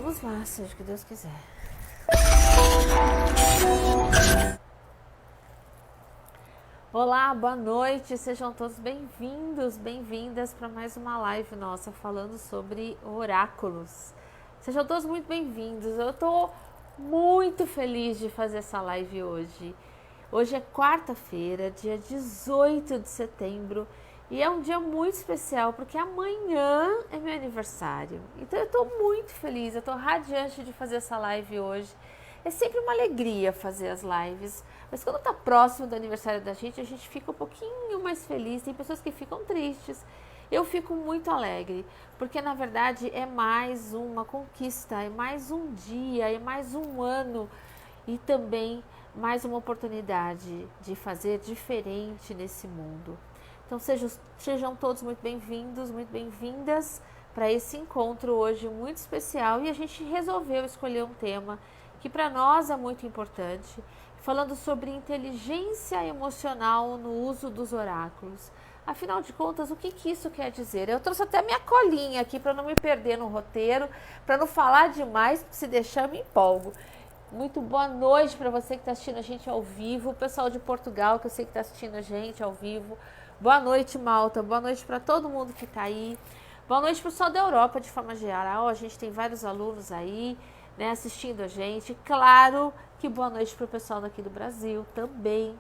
vamos lá, seja o que Deus quiser. Olá, boa noite, sejam todos bem-vindos, bem-vindas para mais uma live nossa falando sobre oráculos. Sejam todos muito bem-vindos, eu estou muito feliz de fazer essa live hoje. Hoje é quarta-feira, dia 18 de setembro, e é um dia muito especial porque amanhã é meu aniversário. Então eu estou muito feliz, eu estou radiante de fazer essa live hoje. É sempre uma alegria fazer as lives, mas quando está próximo do aniversário da gente, a gente fica um pouquinho mais feliz. Tem pessoas que ficam tristes. Eu fico muito alegre, porque na verdade é mais uma conquista, é mais um dia, é mais um ano e também mais uma oportunidade de fazer diferente nesse mundo. Então sejam todos muito bem-vindos, muito bem-vindas para esse encontro hoje muito especial, e a gente resolveu escolher um tema que para nós é muito importante, falando sobre inteligência emocional no uso dos oráculos. Afinal de contas, o que isso quer dizer? Eu trouxe até minha colinha aqui para não me perder no roteiro, para não falar demais, porque se deixar eu me empolgo. Muito boa noite para você que está assistindo a gente ao vivo, o pessoal de Portugal que eu sei que está assistindo a gente ao vivo. Boa noite, Malta, boa noite para todo mundo que está aí. Boa noite para o pessoal da Europa de forma geral, a gente tem vários alunos aí, né, assistindo a gente. Claro que boa noite para o pessoal daqui do Brasil também,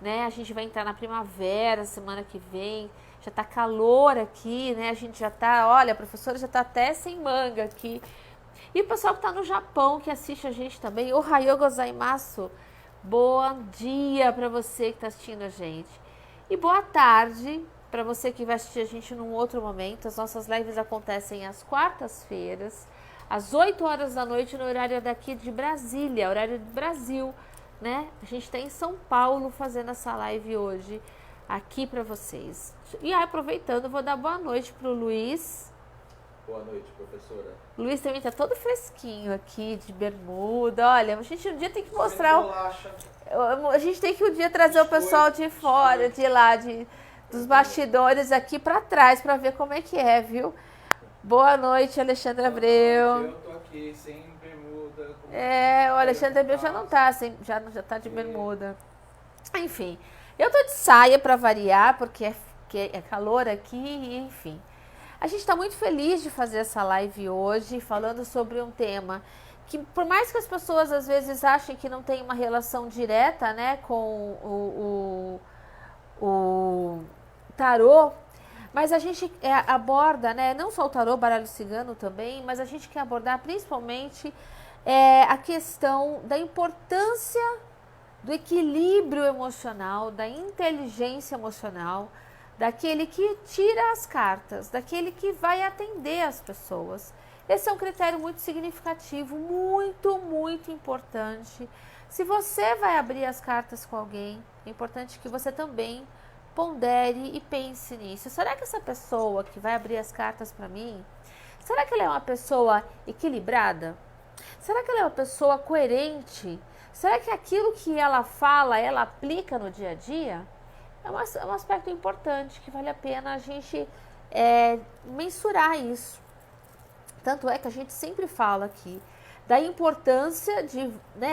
né? A gente vai entrar na primavera semana que vem, já tá calor aqui, né? A gente já tá, olha, a professora já tá até sem manga aqui. E o pessoal que tá no Japão, que assiste a gente também, ohayou gozaimasu, bom dia para você que tá assistindo a gente. E boa tarde para você que vai assistir a gente num outro momento. As nossas lives acontecem às quartas-feiras, às 8 horas da noite, no horário daqui de Brasília, horário do Brasil, né? A gente está em São Paulo fazendo essa live hoje aqui para vocês. E aproveitando, vou dar boa noite pro Luiz. Boa noite, professora. Luiz também tá todo fresquinho aqui, de bermuda. Olha, a gente um dia tem que mostrar... A gente tem que um dia trazer o pessoal de fora, de lá, dos bastidores aqui para trás, para ver como é que é, viu? Boa noite, Alexandre Abreu. Eu tô aqui sem bermuda. O Alexandre Abreu já não tá, já tá de bermuda. Enfim, eu tô de saia para variar, porque é calor aqui, enfim. A gente está muito feliz de fazer essa live hoje, falando sobre um tema que, por mais que as pessoas às vezes achem que não tem uma relação direta, né, com o tarô, mas a gente aborda, né, não só o tarô, baralho cigano também, mas a gente quer abordar principalmente a questão da importância do equilíbrio emocional, da inteligência emocional, daquele que tira as cartas, daquele que vai atender as pessoas. Esse é um critério muito significativo, muito, muito importante. Se você vai abrir as cartas com alguém, é importante que você também pondere e pense nisso. Será que essa pessoa que vai abrir as cartas para mim, será que ela é uma pessoa equilibrada? Será que ela é uma pessoa coerente? Será que aquilo que ela fala, ela aplica no dia a dia? É um aspecto importante que vale a pena a gente mensurar isso. Tanto é que a gente sempre fala aqui da importância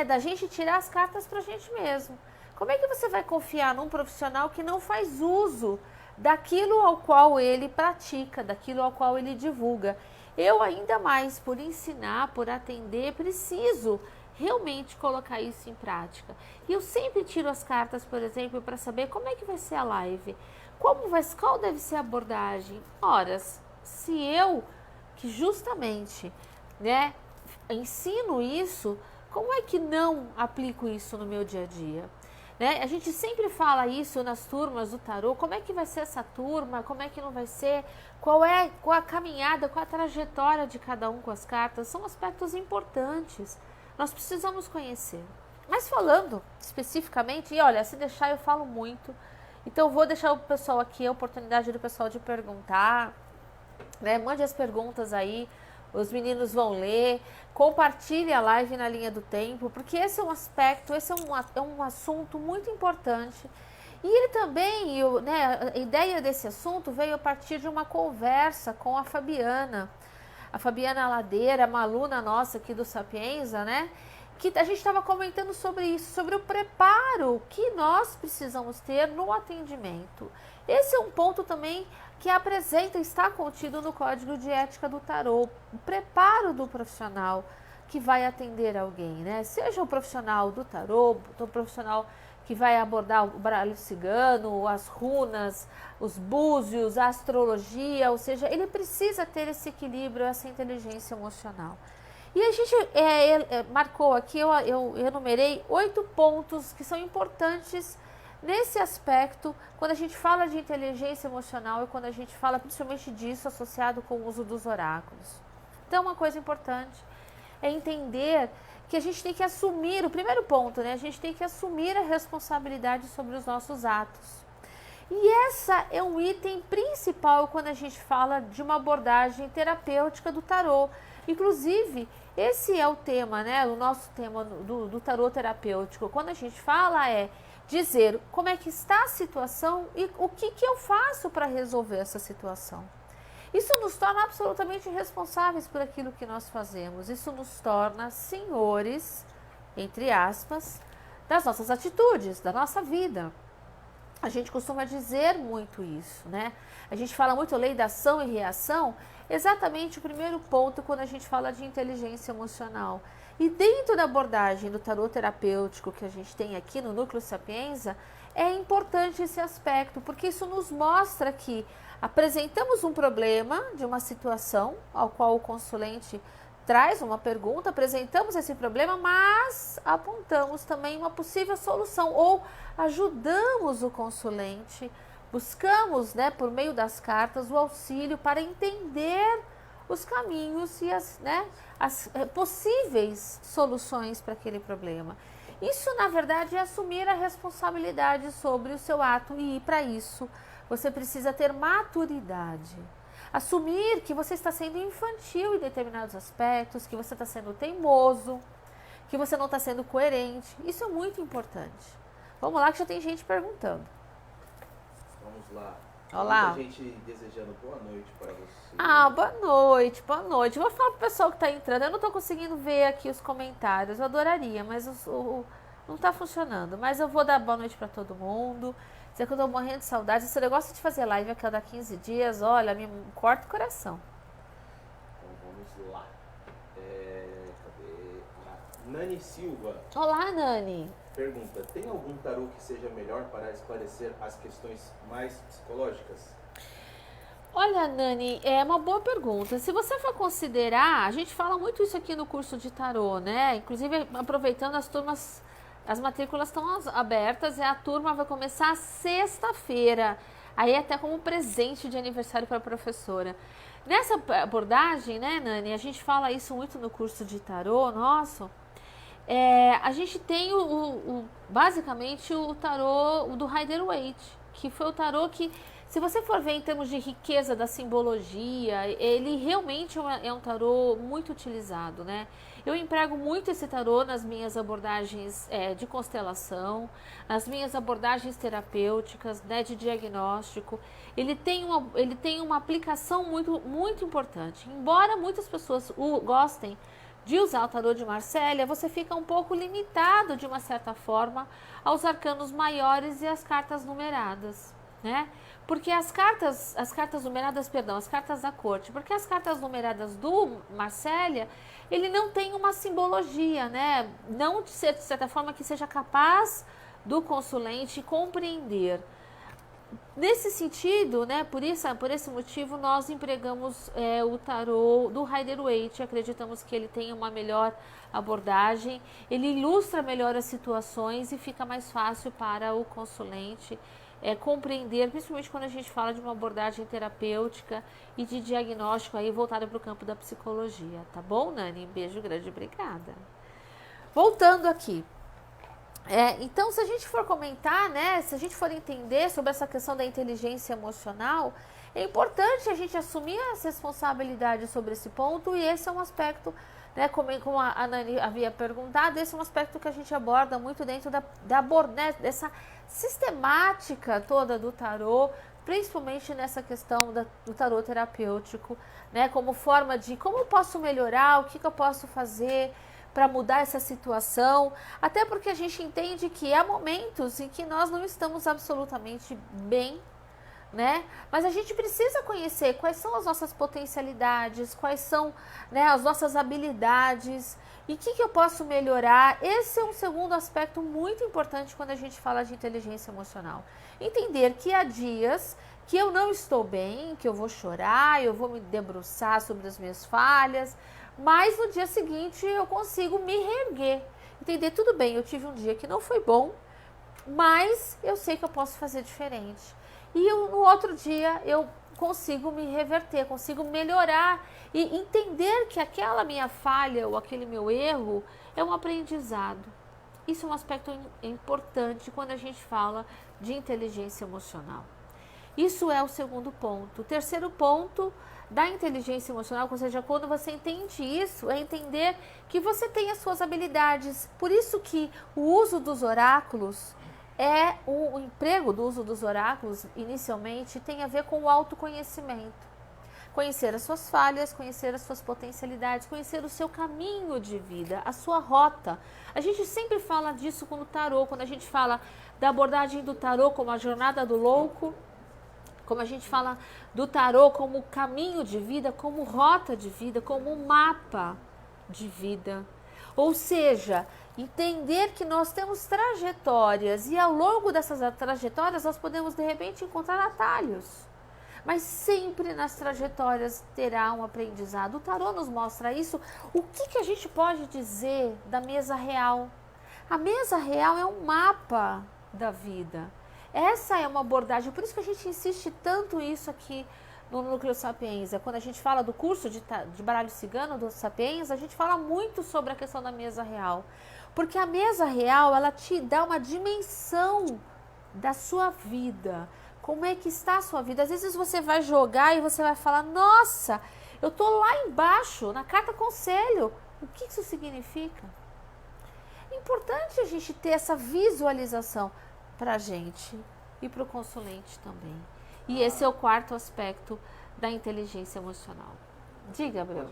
da gente tirar as cartas para a gente mesmo. Como é que você vai confiar num profissional que não faz uso daquilo ao qual ele pratica, daquilo ao qual ele divulga? Eu, ainda mais, por ensinar, por atender, preciso realmente colocar isso em prática. E eu sempre tiro as cartas, por exemplo, para saber como é que vai ser a live, qual deve ser a abordagem. Ora, se eu, que justamente, né, ensino isso, como é que não aplico isso no meu dia a dia? Né? A gente sempre fala isso nas turmas do tarô, como é que vai ser essa turma, como é que não vai ser, qual a caminhada, qual a trajetória de cada um com as cartas, são aspectos importantes, nós precisamos conhecer. Mas falando especificamente, e olha, se deixar eu falo muito, então vou deixar o pessoal aqui, a oportunidade do pessoal de perguntar, né? Mande as perguntas aí, os meninos vão ler, compartilhe a live na linha do tempo, porque esse é um aspecto, esse é um assunto muito importante. E ele também, a ideia desse assunto veio a partir de uma conversa com a Fabiana. a Fabiana Ladeira, uma aluna nossa aqui do Sapienza, né? Que a gente estava comentando sobre isso, sobre o preparo que nós precisamos ter no atendimento. Esse é um ponto também que apresenta, está contido no Código de Ética do Tarô, o preparo do profissional que vai atender alguém, né? Seja o profissional do tarô, o profissional que vai abordar o baralho cigano, as runas, os búzios, a astrologia, ou seja, ele precisa ter esse equilíbrio, essa inteligência emocional. E a gente marcou aqui, eu enumerei 8 pontos que são importantes nesse aspecto, quando a gente fala de inteligência emocional e quando a gente fala principalmente disso associado com o uso dos oráculos. Então, uma coisa importante é entender que a gente tem que assumir, o primeiro ponto, né? A gente tem que assumir a responsabilidade sobre os nossos atos. E essa é um item principal quando a gente fala de uma abordagem terapêutica do tarô. Inclusive, esse é o tema, né? O nosso tema do tarô terapêutico. Quando a gente fala é dizer como é que está a situação e o que eu faço para resolver essa situação. Isso nos torna absolutamente responsáveis por aquilo que nós fazemos. Isso nos torna senhores, entre aspas, das nossas atitudes, da nossa vida. A gente costuma dizer muito isso, né? A gente fala muito lei da ação e reação, exatamente o primeiro ponto quando a gente fala de inteligência emocional. E dentro da abordagem do tarô terapêutico que a gente tem aqui no Núcleo Sapienza, é importante esse aspecto, porque isso nos mostra que apresentamos um problema de uma situação ao qual o consulente traz uma pergunta, apresentamos esse problema, mas apontamos também uma possível solução ou ajudamos o consulente, buscamos, né, por meio das cartas, o auxílio para entender os caminhos e as possíveis soluções para aquele problema. Isso, na verdade, é assumir a responsabilidade sobre o seu ato e, para isso, você precisa ter maturidade. Assumir que você está sendo infantil em determinados aspectos, que você está sendo teimoso, que você não está sendo coerente. Isso é muito importante. Vamos lá que já tem gente perguntando. Vamos lá. Olá. Muita gente desejando boa noite para você. Ah, boa noite, boa noite. Vou falar pro pessoal que está entrando. Eu não estou conseguindo ver aqui os comentários. Eu adoraria, mas não está funcionando. Mas eu vou dar boa noite para todo mundo. Dizer que eu estou morrendo de saudade. Esse negócio de fazer live a cada 15 dias, olha, me corta o coração. Então vamos lá. Cadê? Nani Silva. Olá, Nani. Pergunta, tem algum tarô que seja melhor para esclarecer as questões mais psicológicas? Olha, Nani, é uma boa pergunta. Se você for considerar, a gente fala muito isso aqui no curso de tarô, né? Inclusive, aproveitando as turmas, as matrículas estão abertas e a turma vai começar sexta-feira. Aí até como presente de aniversário para a professora. Nessa abordagem, né, Nani, a gente fala isso muito no curso de tarô nosso. A gente tem basicamente o tarô do Rider-Waite, que foi o tarô que, se você for ver em termos de riqueza da simbologia, ele realmente é um tarô muito utilizado, né? Eu emprego muito esse tarô nas minhas abordagens de constelação, nas minhas abordagens terapêuticas, né, de diagnóstico. Ele tem uma aplicação muito, muito importante. Embora muitas pessoas gostem de usar o tarô de Marsella, você fica um pouco limitado, de uma certa forma, aos arcanos maiores e às cartas numeradas, né? Porque as cartas da corte, porque as cartas numeradas do Marsella, ele não tem uma simbologia, né? Não de certa forma que seja capaz do consulente compreender. Nesse sentido, né, por esse motivo, nós empregamos o tarô do Rider-Waite. Acreditamos que ele tem uma melhor abordagem, ele ilustra melhor as situações e fica mais fácil para o consulente compreender, principalmente quando a gente fala de uma abordagem terapêutica e de diagnóstico aí voltada para o campo da psicologia. Tá bom, Nani? Um beijo grande, obrigada. Voltando aqui. Então, se a gente for comentar, né, se a gente for entender sobre essa questão da inteligência emocional, é importante a gente assumir as responsabilidades sobre esse ponto, e esse é um aspecto, né, como a Nani havia perguntado, esse é um aspecto que a gente aborda muito dentro dessa sistemática toda do tarô, principalmente nessa questão do tarô terapêutico, né? Como forma de como eu posso melhorar, o que eu posso fazer para mudar essa situação, até porque a gente entende que há momentos em que nós não estamos absolutamente bem, né? Mas a gente precisa conhecer quais são as nossas potencialidades, quais são, né, as nossas habilidades e o que eu posso melhorar. Esse é um segundo aspecto muito importante quando a gente fala de inteligência emocional. Entender que há dias que eu não estou bem, que eu vou chorar, eu vou me debruçar sobre as minhas falhas, mas no dia seguinte eu consigo me reerguer. Entender, tudo bem, eu tive um dia que não foi bom, mas eu sei que eu posso fazer diferente. E no outro dia eu consigo me reverter, consigo melhorar e entender que aquela minha falha ou aquele meu erro é um aprendizado. Isso é um aspecto importante quando a gente fala de inteligência emocional. Isso é o segundo ponto. O terceiro ponto da inteligência emocional, ou seja, quando você entende isso, é entender que você tem as suas habilidades. Por isso que o uso dos oráculos o emprego do uso dos oráculos, inicialmente, tem a ver com o autoconhecimento. Conhecer as suas falhas, conhecer as suas potencialidades, conhecer o seu caminho de vida, a sua rota. A gente sempre fala disso com o tarô, quando a gente fala da abordagem do tarô como a jornada do louco, como a gente fala do tarô como caminho de vida, como rota de vida, como mapa de vida. Ou seja, entender que nós temos trajetórias e ao longo dessas trajetórias nós podemos de repente encontrar atalhos. Mas sempre nas trajetórias terá um aprendizado. O tarô nos mostra isso. O que a gente pode dizer da mesa real? A mesa real é um mapa da vida. Essa é uma abordagem, por isso que a gente insiste tanto isso aqui no Núcleo Sapienza. Quando a gente fala do curso de baralho cigano do Sapienza, a gente fala muito sobre a questão da mesa real. Porque a mesa real, ela te dá uma dimensão da sua vida. Como é que está a sua vida? Às vezes você vai jogar e você vai falar, nossa, eu estou lá embaixo, na carta conselho. O que isso significa? É importante a gente ter essa visualização para a gente e para o consulente também. E esse é o quarto aspecto da inteligência emocional. Diga, Gabriel.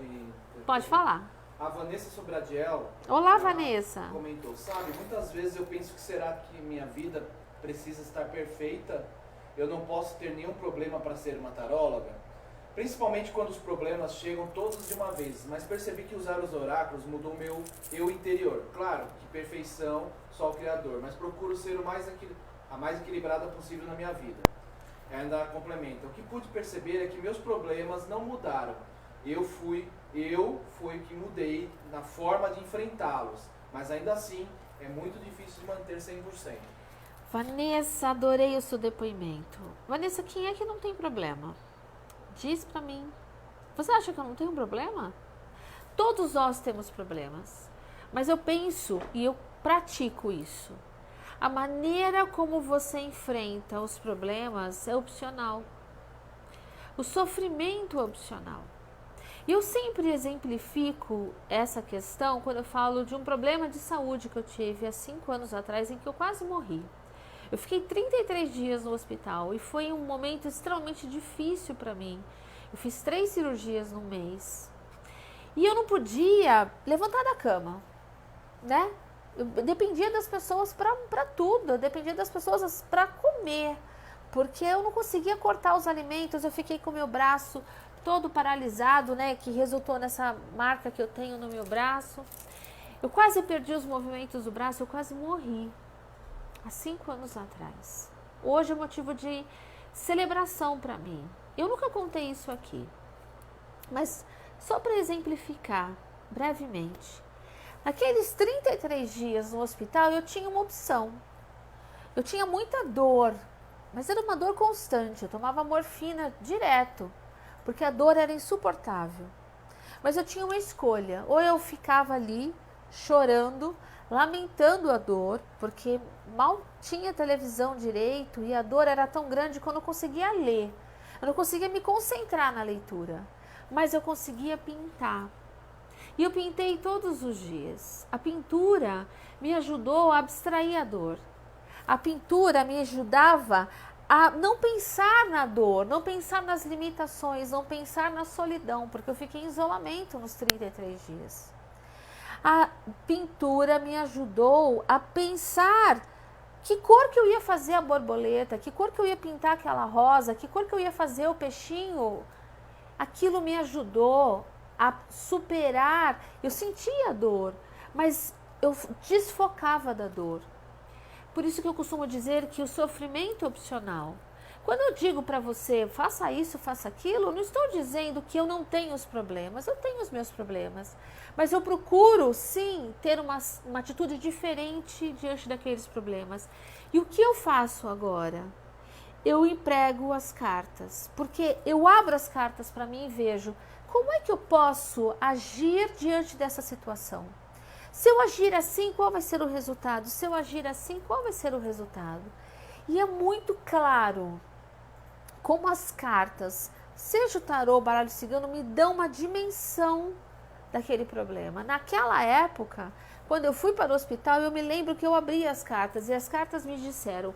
Pode falar. A Vanessa Sobradiel. Olá, Vanessa. Comentou, sabe, muitas vezes eu penso que será que minha vida precisa estar perfeita? Eu não posso ter nenhum problema para ser uma taróloga? Principalmente quando os problemas chegam todos de uma vez, mas percebi que usar os oráculos mudou o meu eu interior. Claro que perfeição só o Criador, mas procuro ser a mais equilibrada possível na minha vida. Ainda complementa, o que pude perceber é que meus problemas não mudaram. Eu fui que mudei na forma de enfrentá-los, mas ainda assim é muito difícil de manter 100%. Vanessa, adorei o seu depoimento. Vanessa, quem é que não tem problema? Diz pra mim. Você acha que eu não tenho problema? Todos nós temos problemas, mas eu penso e eu pratico isso. A maneira como você enfrenta os problemas é opcional. O sofrimento é opcional. E eu sempre exemplifico essa questão quando eu falo de um problema de saúde que eu tive há 5 anos atrás, em que eu quase morri. Eu fiquei 33 dias no hospital e foi um momento extremamente difícil para mim. Eu fiz 3 cirurgias no mês. E eu não podia levantar da cama, né? Eu dependia das pessoas para tudo, eu dependia das pessoas para comer, porque eu não conseguia cortar os alimentos, eu fiquei com o meu braço todo paralisado, né, que resultou nessa marca que eu tenho no meu braço. Eu quase perdi os movimentos do braço, eu quase morri, há 5 anos atrás. Hoje é motivo de celebração para mim. Eu nunca contei isso aqui, mas só para exemplificar brevemente. Naqueles 33 dias no hospital, eu tinha uma opção. Eu tinha muita dor, mas era uma dor constante. Eu tomava morfina direto, porque a dor era insuportável. Mas eu tinha uma escolha. Ou eu ficava ali, chorando, lamentando a dor, porque mal tinha televisão direito e a dor era tão grande que eu não conseguia ler. Eu não conseguia me concentrar na leitura, mas eu conseguia pintar. E eu pintei todos os dias. A pintura me ajudou a abstrair a dor. A pintura me ajudava a não pensar na dor, não pensar nas limitações, não pensar na solidão, porque eu fiquei em isolamento nos 33 dias. A pintura me ajudou a pensar que cor que eu ia fazer a borboleta, que cor que eu ia pintar aquela rosa, que cor que eu ia fazer o peixinho. Aquilo me ajudou a superar. Eu sentia dor, mas eu desfocava da dor. Por isso que eu costumo dizer que o sofrimento é opcional. Quando eu digo para você, faça isso, faça aquilo, não estou dizendo que eu não tenho os problemas, eu tenho os meus problemas. Mas eu procuro, sim, ter uma atitude diferente diante daqueles problemas. E o que eu faço agora? Eu emprego as cartas, porque eu abro as cartas para mim e vejo como é que eu posso agir diante dessa situação. Se eu agir assim, qual vai ser o resultado? Se eu agir assim, qual vai ser o resultado? E é muito claro como as cartas, seja o tarô, baralho cigano, me dão uma dimensão daquele problema. Naquela época, quando eu fui para o hospital, eu me lembro que eu abri as cartas e as cartas me disseram: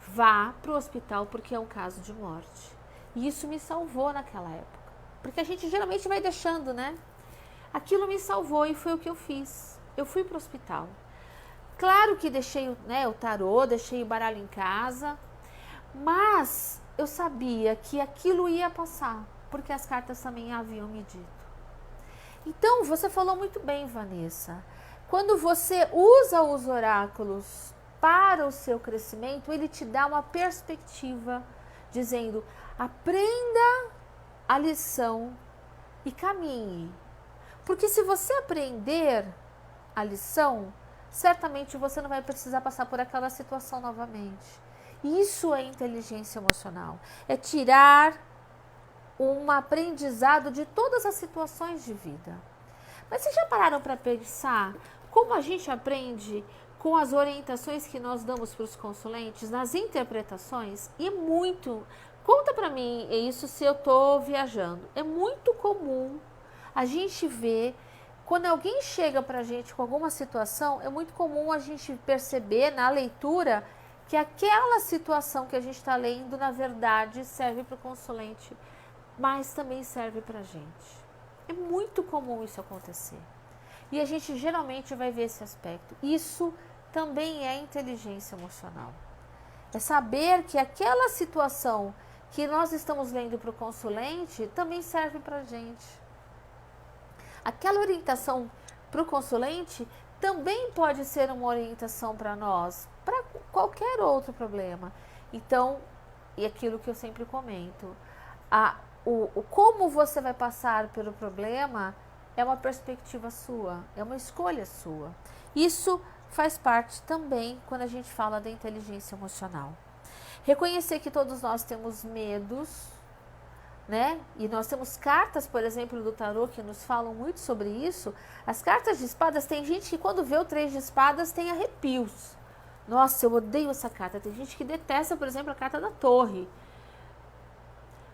vá para o hospital porque é um caso de morte. E isso me salvou naquela época. Porque a gente geralmente vai deixando, né? Aquilo me salvou e foi o que eu fiz. Eu fui para o hospital. Claro que deixei, né, o tarô, deixei o baralho em casa, mas eu sabia que aquilo ia passar, porque as cartas também haviam me dito. Então, você falou muito bem, Vanessa. Quando você usa os oráculos para o seu crescimento, ele te dá uma perspectiva, dizendo: aprenda a lição e caminhe. Porque se você aprender a lição, certamente você não vai precisar passar por aquela situação novamente. Isso é inteligência emocional. É tirar um aprendizado de todas as situações de vida. Mas vocês já pararam para pensar como a gente aprende com as orientações que nós damos para os consulentes, nas interpretações? E muito, conta para mim isso se eu estou viajando, é muito comum a gente ver, quando alguém chega para a gente com alguma situação, é muito comum a gente perceber na leitura que aquela situação que a gente está lendo, na verdade, serve para o consulente, mas também serve para a gente. É muito comum isso acontecer. E a gente geralmente vai ver esse aspecto. Isso também é inteligência emocional. É saber que aquela situação que nós estamos lendo para o consulente também serve para a gente. Aquela orientação para o consulente também pode ser uma orientação para nós, para qualquer outro problema. Então, e aquilo que eu sempre comento, como você vai passar pelo problema é uma perspectiva sua, é uma escolha sua. Isso faz parte também quando a gente fala da inteligência emocional. Reconhecer que todos nós temos medos, né? E nós temos cartas, por exemplo, do tarô que nos falam muito sobre isso. As cartas de espadas, tem gente que quando vê o 3 de espadas tem arrepios. Nossa, eu odeio essa carta. Tem gente que detesta, por exemplo, a carta da torre.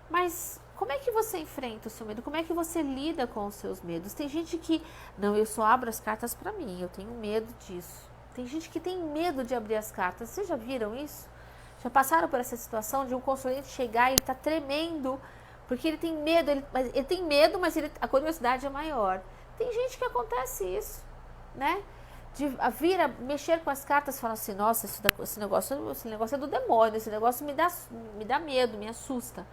Mas como é que você enfrenta o seu medo? Como é que você lida com os seus medos? Tem gente que, não, eu só abro as cartas para mim, eu tenho medo disso. Tem gente que tem medo de abrir as cartas. Vocês já viram isso? Já passaram por essa situação de um consulente chegar e ele está tremendo, porque ele tem medo, ele tem medo, mas a curiosidade é maior. Tem gente que acontece isso, né? De vir a mexer com as cartas e falar assim: nossa, esse negócio é do demônio, esse negócio me dá medo, me assusta.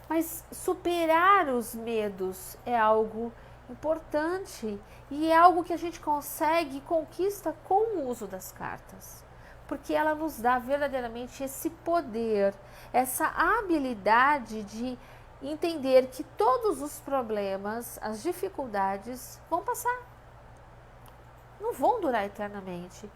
Mas superar os medos é algo importante e é algo que a gente consegue e conquista com o uso das cartas. Porque ela nos dá verdadeiramente esse poder, essa habilidade de entender que todos os problemas, as dificuldades vão passar. Não vão durar eternamente.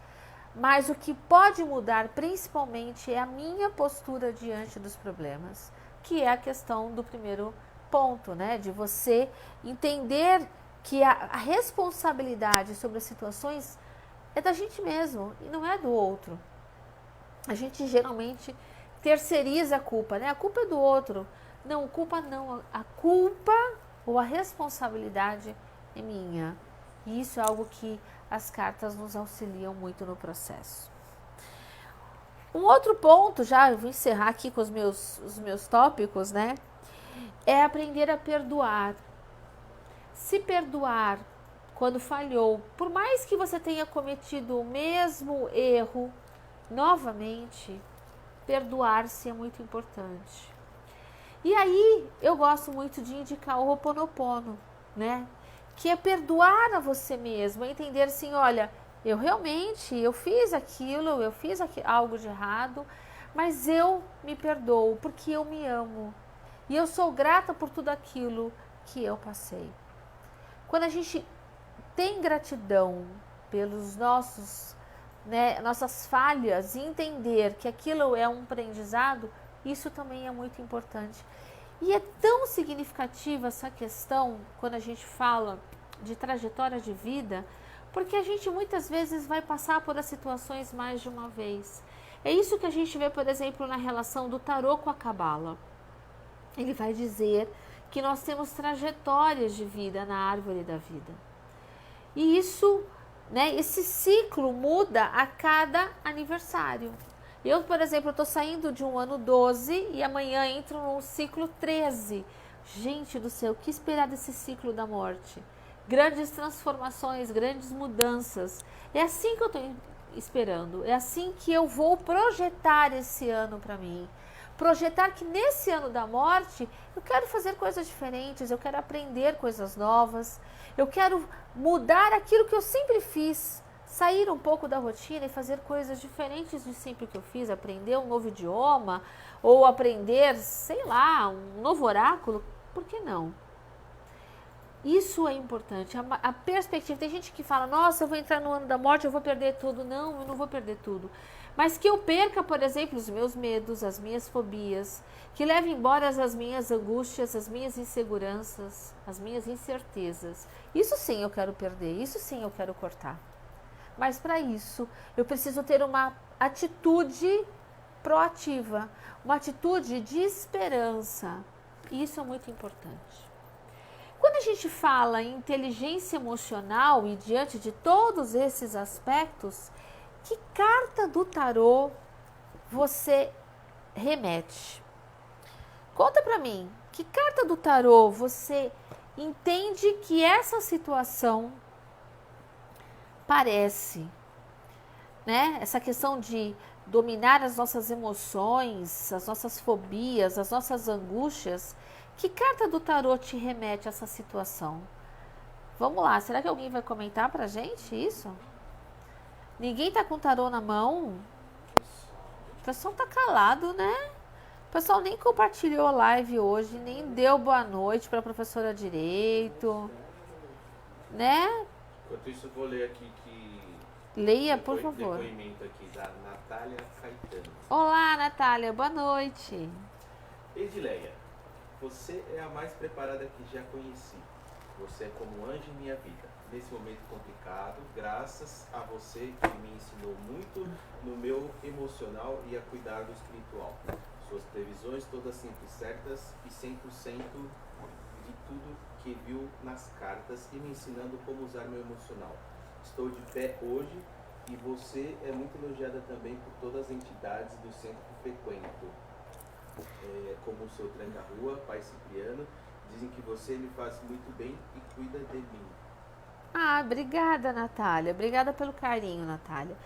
Mas o que pode mudar principalmente é a minha postura diante dos problemas, que é a questão do primeiro ponto, né? De você entender que a responsabilidade sobre as situações é da gente mesmo e não é do outro. A gente geralmente terceiriza a culpa, né? A culpa é do outro. Não, culpa não. A culpa ou a responsabilidade é minha. E isso é algo que as cartas nos auxiliam muito no processo. Um outro ponto, já eu vou encerrar aqui com os meus tópicos, né? É aprender a perdoar. Se perdoar quando falhou, por mais que você tenha cometido o mesmo erro novamente, perdoar-se é muito importante. E aí eu gosto muito de indicar o Ho'oponopono, né? Que é perdoar a você mesmo, é entender assim, olha, eu fiz aquilo, algo de errado, mas eu me perdoo porque eu me amo. E eu sou grata por tudo aquilo que eu passei. Quando a gente tem gratidão pelos nossas falhas e entender que aquilo é um aprendizado, isso também é muito importante. E é tão significativa essa questão quando a gente fala de trajetória de vida, porque a gente muitas vezes vai passar por as situações mais de uma vez. É isso que a gente vê, por exemplo, na relação do tarô com a cabala. Ele vai dizer que nós temos trajetórias de vida na árvore da vida. E isso, né, esse ciclo muda a cada aniversário. Eu, por exemplo, estou saindo de um ano 12 e amanhã entro no ciclo 13. Gente do céu, o que esperar desse ciclo da morte? Grandes transformações, grandes mudanças. É assim que eu estou esperando. É assim que eu vou projetar esse ano para mim. Projetar que nesse ano da morte eu quero fazer coisas diferentes, eu quero aprender coisas novas, eu quero mudar aquilo que eu sempre fiz, sair um pouco da rotina e fazer coisas diferentes de sempre que eu fiz, aprender um novo idioma ou aprender, sei lá, um novo oráculo, por que não? Isso é importante, a perspectiva. Tem gente que fala, nossa, eu vou entrar no ano da morte, eu vou perder tudo. Não, eu não vou perder tudo. Mas que eu perca, por exemplo, os meus medos, as minhas fobias, que leve embora as minhas angústias, as minhas inseguranças, as minhas incertezas. Isso sim eu quero perder, isso sim eu quero cortar. Mas para isso, eu preciso ter uma atitude proativa, uma atitude de esperança. Isso é muito importante. Quando a gente fala em inteligência emocional e diante de todos esses aspectos, que carta do tarô você remete? Conta pra mim, que carta do tarô você entende que essa situação parece, né? Essa questão de dominar as nossas emoções, as nossas fobias, as nossas angústias. Que carta do tarô te remete a essa situação? Vamos lá, será que alguém vai comentar pra gente isso? Ninguém tá com tarô na mão? O pessoal tá calado, né? O pessoal nem compartilhou a live hoje, nem deu boa noite pra professora Direito, né? Enquanto isso, eu vou ler aqui que... Leia, por favor. Depoimento aqui da Natália Caetano. Olá, Natália, boa noite. Edileia, você é a mais preparada que já conheci. Você é como um anjo em minha vida. Nesse momento complicado, graças a você que me ensinou muito no meu emocional e a cuidar do espiritual. Suas previsões todas sempre certas e 100% de tudo que viu nas cartas e me ensinando como usar meu emocional. Estou de pé hoje e você é muito elogiada também por todas as entidades do centro que frequento. Como o seu tranca-rua, Pai Cipriano, dizem que você me faz muito bem e cuida de mim. Ah, obrigada, Natália. Obrigada pelo carinho, Natália.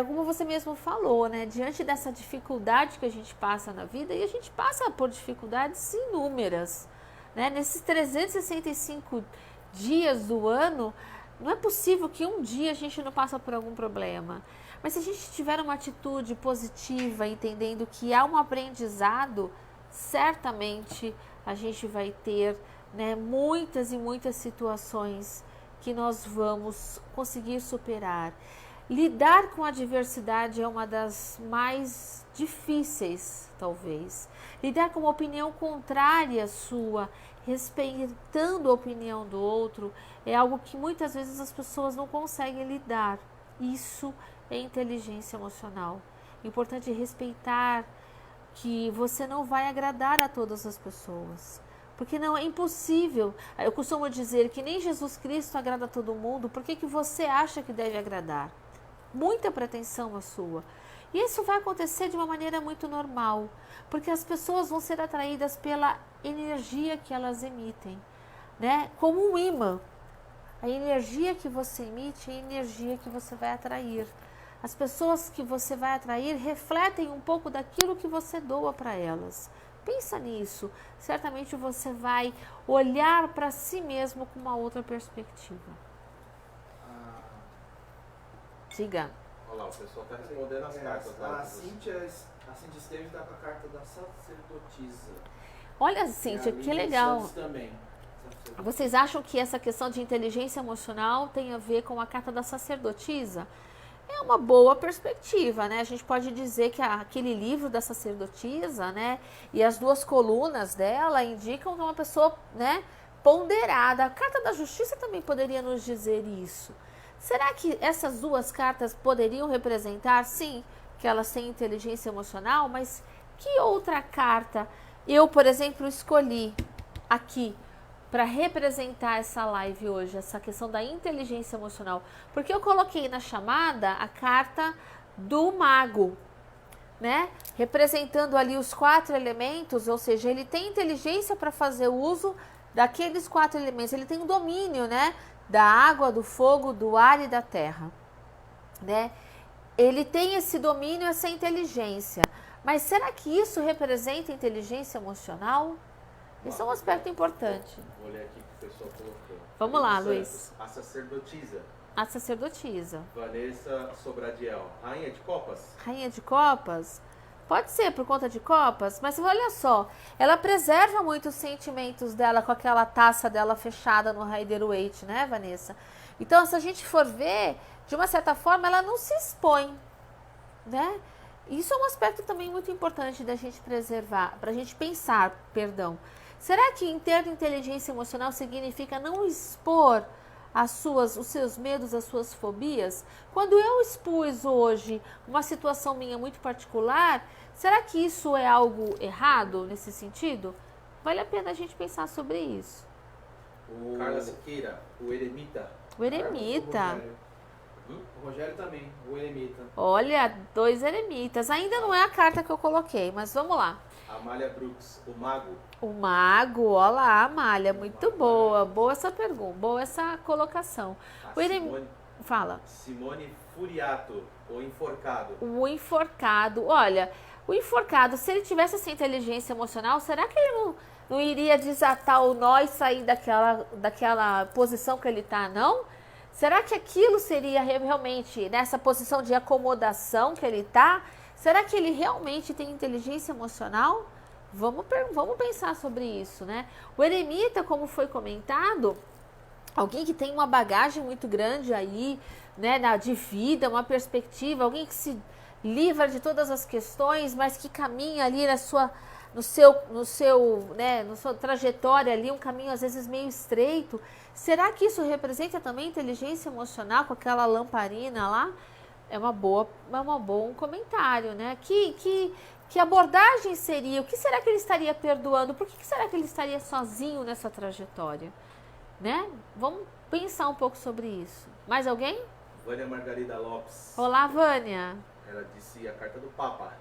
Como você mesmo falou, né? Diante dessa dificuldade que a gente passa na vida, e a gente passa por dificuldades inúmeras, né? Nesses 365 dias do ano, não é possível que um dia a gente não passe por algum problema. Mas se a gente tiver uma atitude positiva, entendendo que há um aprendizado, certamente a gente vai ter, né, muitas e muitas situações que nós vamos conseguir superar. Lidar com a adversidade é uma das mais difíceis, talvez. Lidar com uma opinião contrária à sua, respeitando a opinião do outro, é algo que muitas vezes as pessoas não conseguem lidar. Isso é inteligência emocional. Importante respeitar que você não vai agradar a todas as pessoas. Porque não é impossível. Eu costumo dizer que nem Jesus Cristo agrada a todo mundo. Por que você acha que deve agradar? Muita pretensão a sua. E isso vai acontecer de uma maneira muito normal, porque as pessoas vão ser atraídas pela energia que elas emitem, né? Como um imã. A energia que você emite é a energia que você vai atrair. As pessoas que você vai atrair refletem um pouco daquilo que você doa para elas. Pensa nisso. Certamente você vai olhar para si mesmo com uma outra perspectiva. Diga. Olha lá, o pessoal está respondendo as cartas lá. A Cíntia Esteves está com a carta da sacerdotisa. Olha, Cíntia, que legal. Também. Vocês acham que essa questão de inteligência emocional tem a ver com a carta da sacerdotisa? É uma boa perspectiva, né? A gente pode dizer que aquele livro da sacerdotisa, né, e as duas colunas dela indicam que é uma pessoa, né, ponderada. A carta da justiça também poderia nos dizer isso. Será que essas duas cartas poderiam representar, sim, que elas têm inteligência emocional, mas que outra carta eu, por exemplo, escolhi aqui para representar essa live hoje, essa questão da inteligência emocional? Porque eu coloquei na chamada a carta do mago, né? Representando ali os 4 elementos, ou seja, ele tem inteligência para fazer uso daqueles 4 elementos, ele tem um domínio, né? Da água, do fogo, do ar e da terra, né? Ele tem esse domínio, essa inteligência. Mas será que isso representa inteligência emocional? Isso é um aspecto importante. Vou ler aqui o que o pessoal colocou. Vamos lá, Santos, Luiz. A sacerdotisa. A sacerdotisa. Vanessa Sobradiel. Rainha de Copas. Rainha de Copas? Pode ser por conta de copas, mas olha só, ela preserva muito os sentimentos dela com aquela taça dela fechada no Rider-Waite, né, Vanessa? Então, se a gente for ver, de uma certa forma, ela não se expõe, né? Isso é um aspecto também muito importante da gente preservar, para a gente pensar, perdão. Será que ter inteligência emocional significa não expor os seus medos, as suas fobias? Quando eu expus hoje uma situação minha muito particular, será que isso é algo errado nesse sentido? Vale a pena a gente pensar sobre isso. Carla Siqueira, o Eremita. O Eremita. O Rogério também, o Eremita. Olha, 2 eremitas. Ainda não é a carta que eu coloquei, mas vamos lá. Amália Brooks, o Mago. O Mago, olha lá, Amália, muito boa. Boa essa pergunta, boa essa colocação. O Simone, Fala. Simone Furiato, o Enforcado. O enforcado. Olha, o enforcado, se ele tivesse essa inteligência emocional, será que ele não iria desatar o nó e sair daquela posição que ele está, não? Será que aquilo seria realmente nessa posição de acomodação que ele está? Será que ele realmente tem inteligência emocional? Vamos pensar sobre isso, né? O eremita, como foi comentado, alguém que tem uma bagagem muito grande aí, né, de vida, uma perspectiva, alguém que se livra de todas as questões, mas que caminha ali no sua trajetória ali, um caminho às vezes meio estreito. Será que isso representa também inteligência emocional com aquela lamparina lá? É um bom comentário, né? Que abordagem seria? O que será que ele estaria perdoando? Por que será que ele estaria sozinho nessa trajetória? Né? Vamos pensar um pouco sobre isso. Mais alguém? Vânia Margarida Lopes. Olá, Vânia. Ela disse a carta do Papa.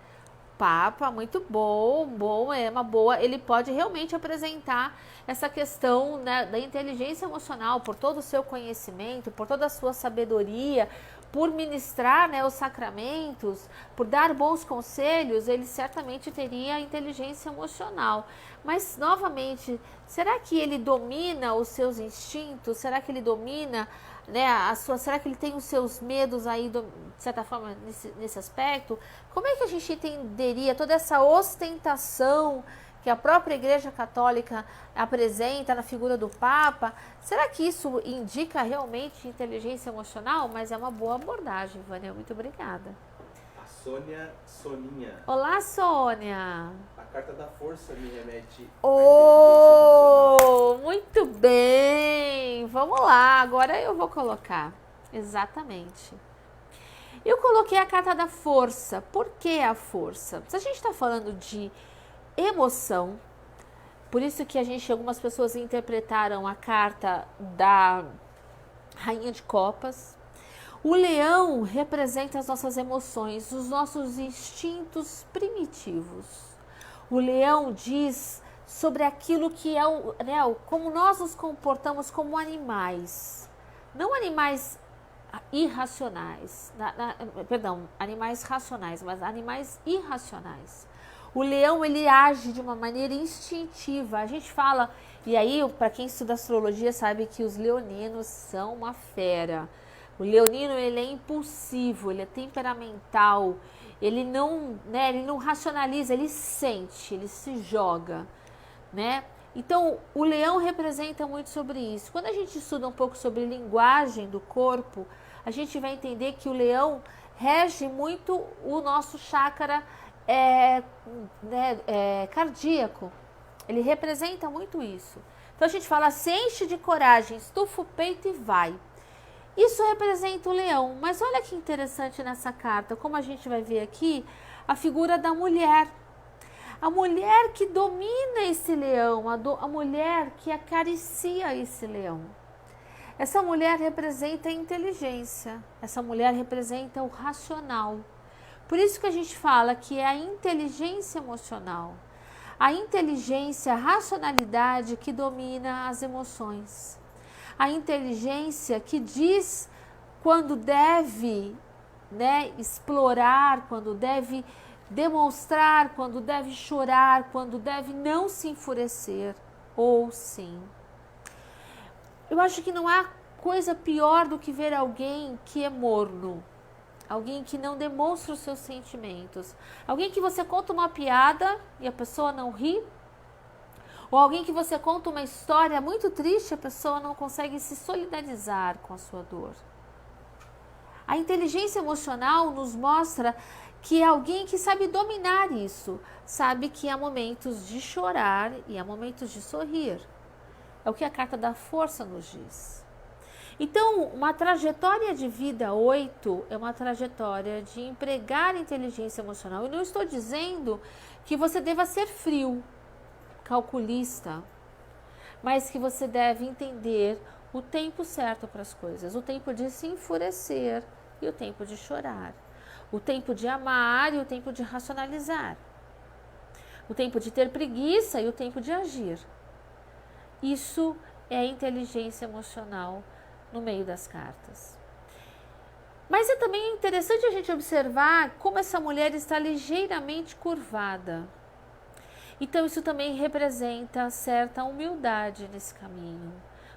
Papa, muito bom, é uma boa. Ele pode realmente apresentar essa questão, né, da inteligência emocional, por todo o seu conhecimento, por toda a sua sabedoria, por ministrar, né, os sacramentos, por dar bons conselhos, ele certamente teria inteligência emocional. Mas, novamente, será que ele domina os seus instintos? Será que ele domina, né, será que ele tem os seus medos aí, de certa forma, nesse aspecto? Como é que a gente entenderia toda essa ostentação que a própria Igreja Católica apresenta na figura do Papa? Será que isso indica realmente inteligência emocional? Mas é uma boa abordagem, Vânia. Muito obrigada. A Sônia Soninha. Olá, Sônia. A carta da força me remete Oh, muito bem. Vamos lá, agora eu vou colocar. Exatamente. Eu coloquei a carta da força. Por que a força? Se a gente está falando de emoção, por isso que algumas pessoas interpretaram a carta da Rainha de Copas. O leão representa as nossas emoções, os nossos instintos primitivos. O leão diz sobre aquilo que é como nós nos comportamos como animais. Não animais irracionais, animais racionais, mas animais irracionais. O leão, ele age de uma maneira instintiva. A gente fala, e aí, para quem estuda astrologia sabe que os leoninos são uma fera. O leonino, ele é impulsivo, ele é temperamental, ele não racionaliza, ele sente, ele se joga, né? Então, o leão representa muito sobre isso. Quando a gente estuda um pouco sobre linguagem do corpo, a gente vai entender que o leão rege muito o nosso chakra cardíaco. Ele representa muito isso. Então, a gente fala, se enche de coragem, estufa o peito e vai. Isso representa o leão, mas olha que interessante nessa carta, como a gente vai ver aqui, a figura da mulher. A mulher que domina esse leão, a mulher que acaricia esse leão. Essa mulher representa a inteligência, essa mulher representa o racional. Por isso que a gente fala que é a inteligência emocional, a inteligência, a racionalidade que domina as emoções. A inteligência que diz quando deve explorar, quando deve demonstrar, quando deve chorar, quando deve não se enfurecer, ou sim. Eu acho que não há coisa pior do que ver alguém que é morno, alguém que não demonstra os seus sentimentos, alguém que você conta uma piada e a pessoa não ri, ou alguém que você conta uma história muito triste, a pessoa não consegue se solidarizar com a sua dor. A inteligência emocional nos mostra que é alguém que sabe dominar isso, sabe que há momentos de chorar e há momentos de sorrir. É o que a carta da força nos diz. Então, uma trajetória de vida 8 é uma trajetória de empregar inteligência emocional. Eu não estou dizendo que você deva ser frio, calculista, mas que você deve entender o tempo certo para as coisas, o tempo de se enfurecer e o tempo de chorar, o tempo de amar e o tempo de racionalizar, o tempo de ter preguiça e o tempo de agir. Isso é inteligência emocional no meio das cartas. Mas é também interessante a gente observar como essa mulher está ligeiramente curvada. Então, isso também representa certa humildade nesse caminho,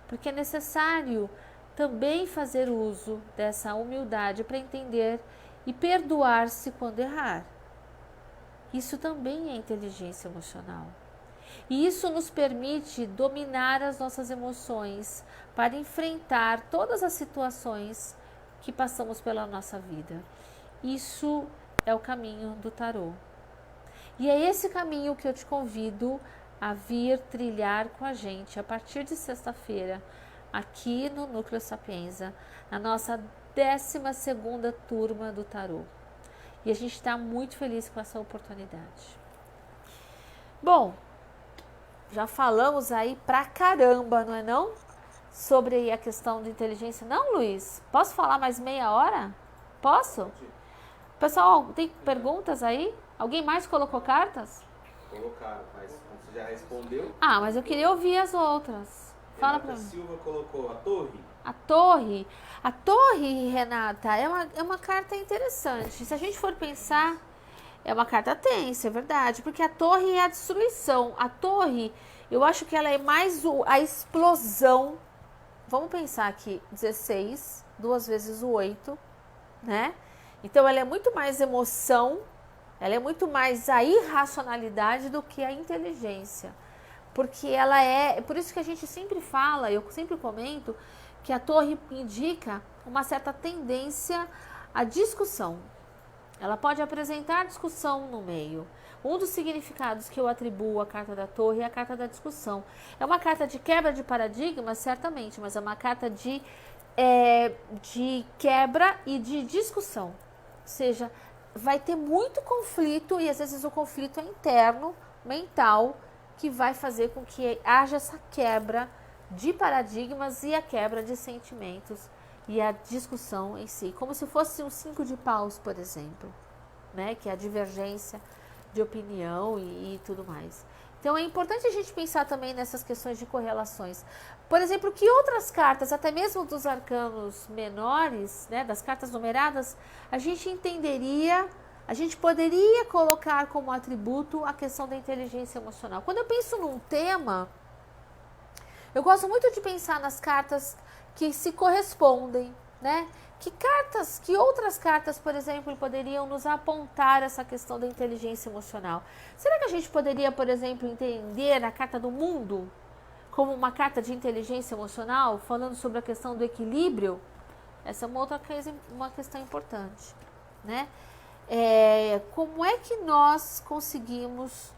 porque é necessário também fazer uso dessa humildade para entender e perdoar-se quando errar. Isso também é inteligência emocional. E isso nos permite dominar as nossas emoções para enfrentar todas as situações que passamos pela nossa vida. Isso é o caminho do tarô. E é esse caminho que eu te convido a vir trilhar com a gente a partir de sexta-feira, aqui no Núcleo Sapienza, na nossa 12ª turma do tarô. E a gente está muito feliz com essa oportunidade. Bom, já falamos aí pra caramba, não é não? Sobre a questão de inteligência. Não, Luiz? Posso falar mais meia hora? Posso? Pessoal, tem perguntas aí? Alguém mais colocou cartas? Colocaram, mas você já respondeu. Ah, mas eu queria ouvir as outras. Fala pra mim. Silva colocou a torre. A torre. A torre, Renata, é uma carta interessante. Se a gente for pensar, é uma carta tensa, é verdade. Porque a torre é a destruição. A torre, eu acho que ela é mais a explosão. Vamos pensar aqui, 16, 2 vezes o 8, né? Então, ela é muito mais emoção, ela é muito mais a irracionalidade do que a inteligência. Porque ela é... Por isso que a gente sempre fala, eu sempre comento, que a torre indica uma certa tendência à discussão. Ela pode apresentar discussão no meio. Um dos significados que eu atribuo à carta da torre é a carta da discussão. É uma carta de quebra de paradigmas, certamente, mas é uma carta de quebra e de discussão. Ou seja, vai ter muito conflito e às vezes o conflito é interno, mental, que vai fazer com que haja essa quebra de paradigmas e a quebra de sentimentos e a discussão em si, como se fosse um 5 de paus, por exemplo, né? Que é a divergência de opinião e tudo mais. Então é importante a gente pensar também nessas questões de correlações. Por exemplo, que outras cartas, até mesmo dos arcanos menores, né, das cartas numeradas, a gente entenderia, a gente poderia colocar como atributo a questão da inteligência emocional. Quando eu penso num tema, eu gosto muito de pensar nas cartas que se correspondem, né? Que outras cartas, por exemplo, poderiam nos apontar essa questão da inteligência emocional? Será que a gente poderia, por exemplo, entender a carta do mundo como uma carta de inteligência emocional, falando sobre a questão do equilíbrio? Essa é uma questão importante, né? Como é que nós conseguimos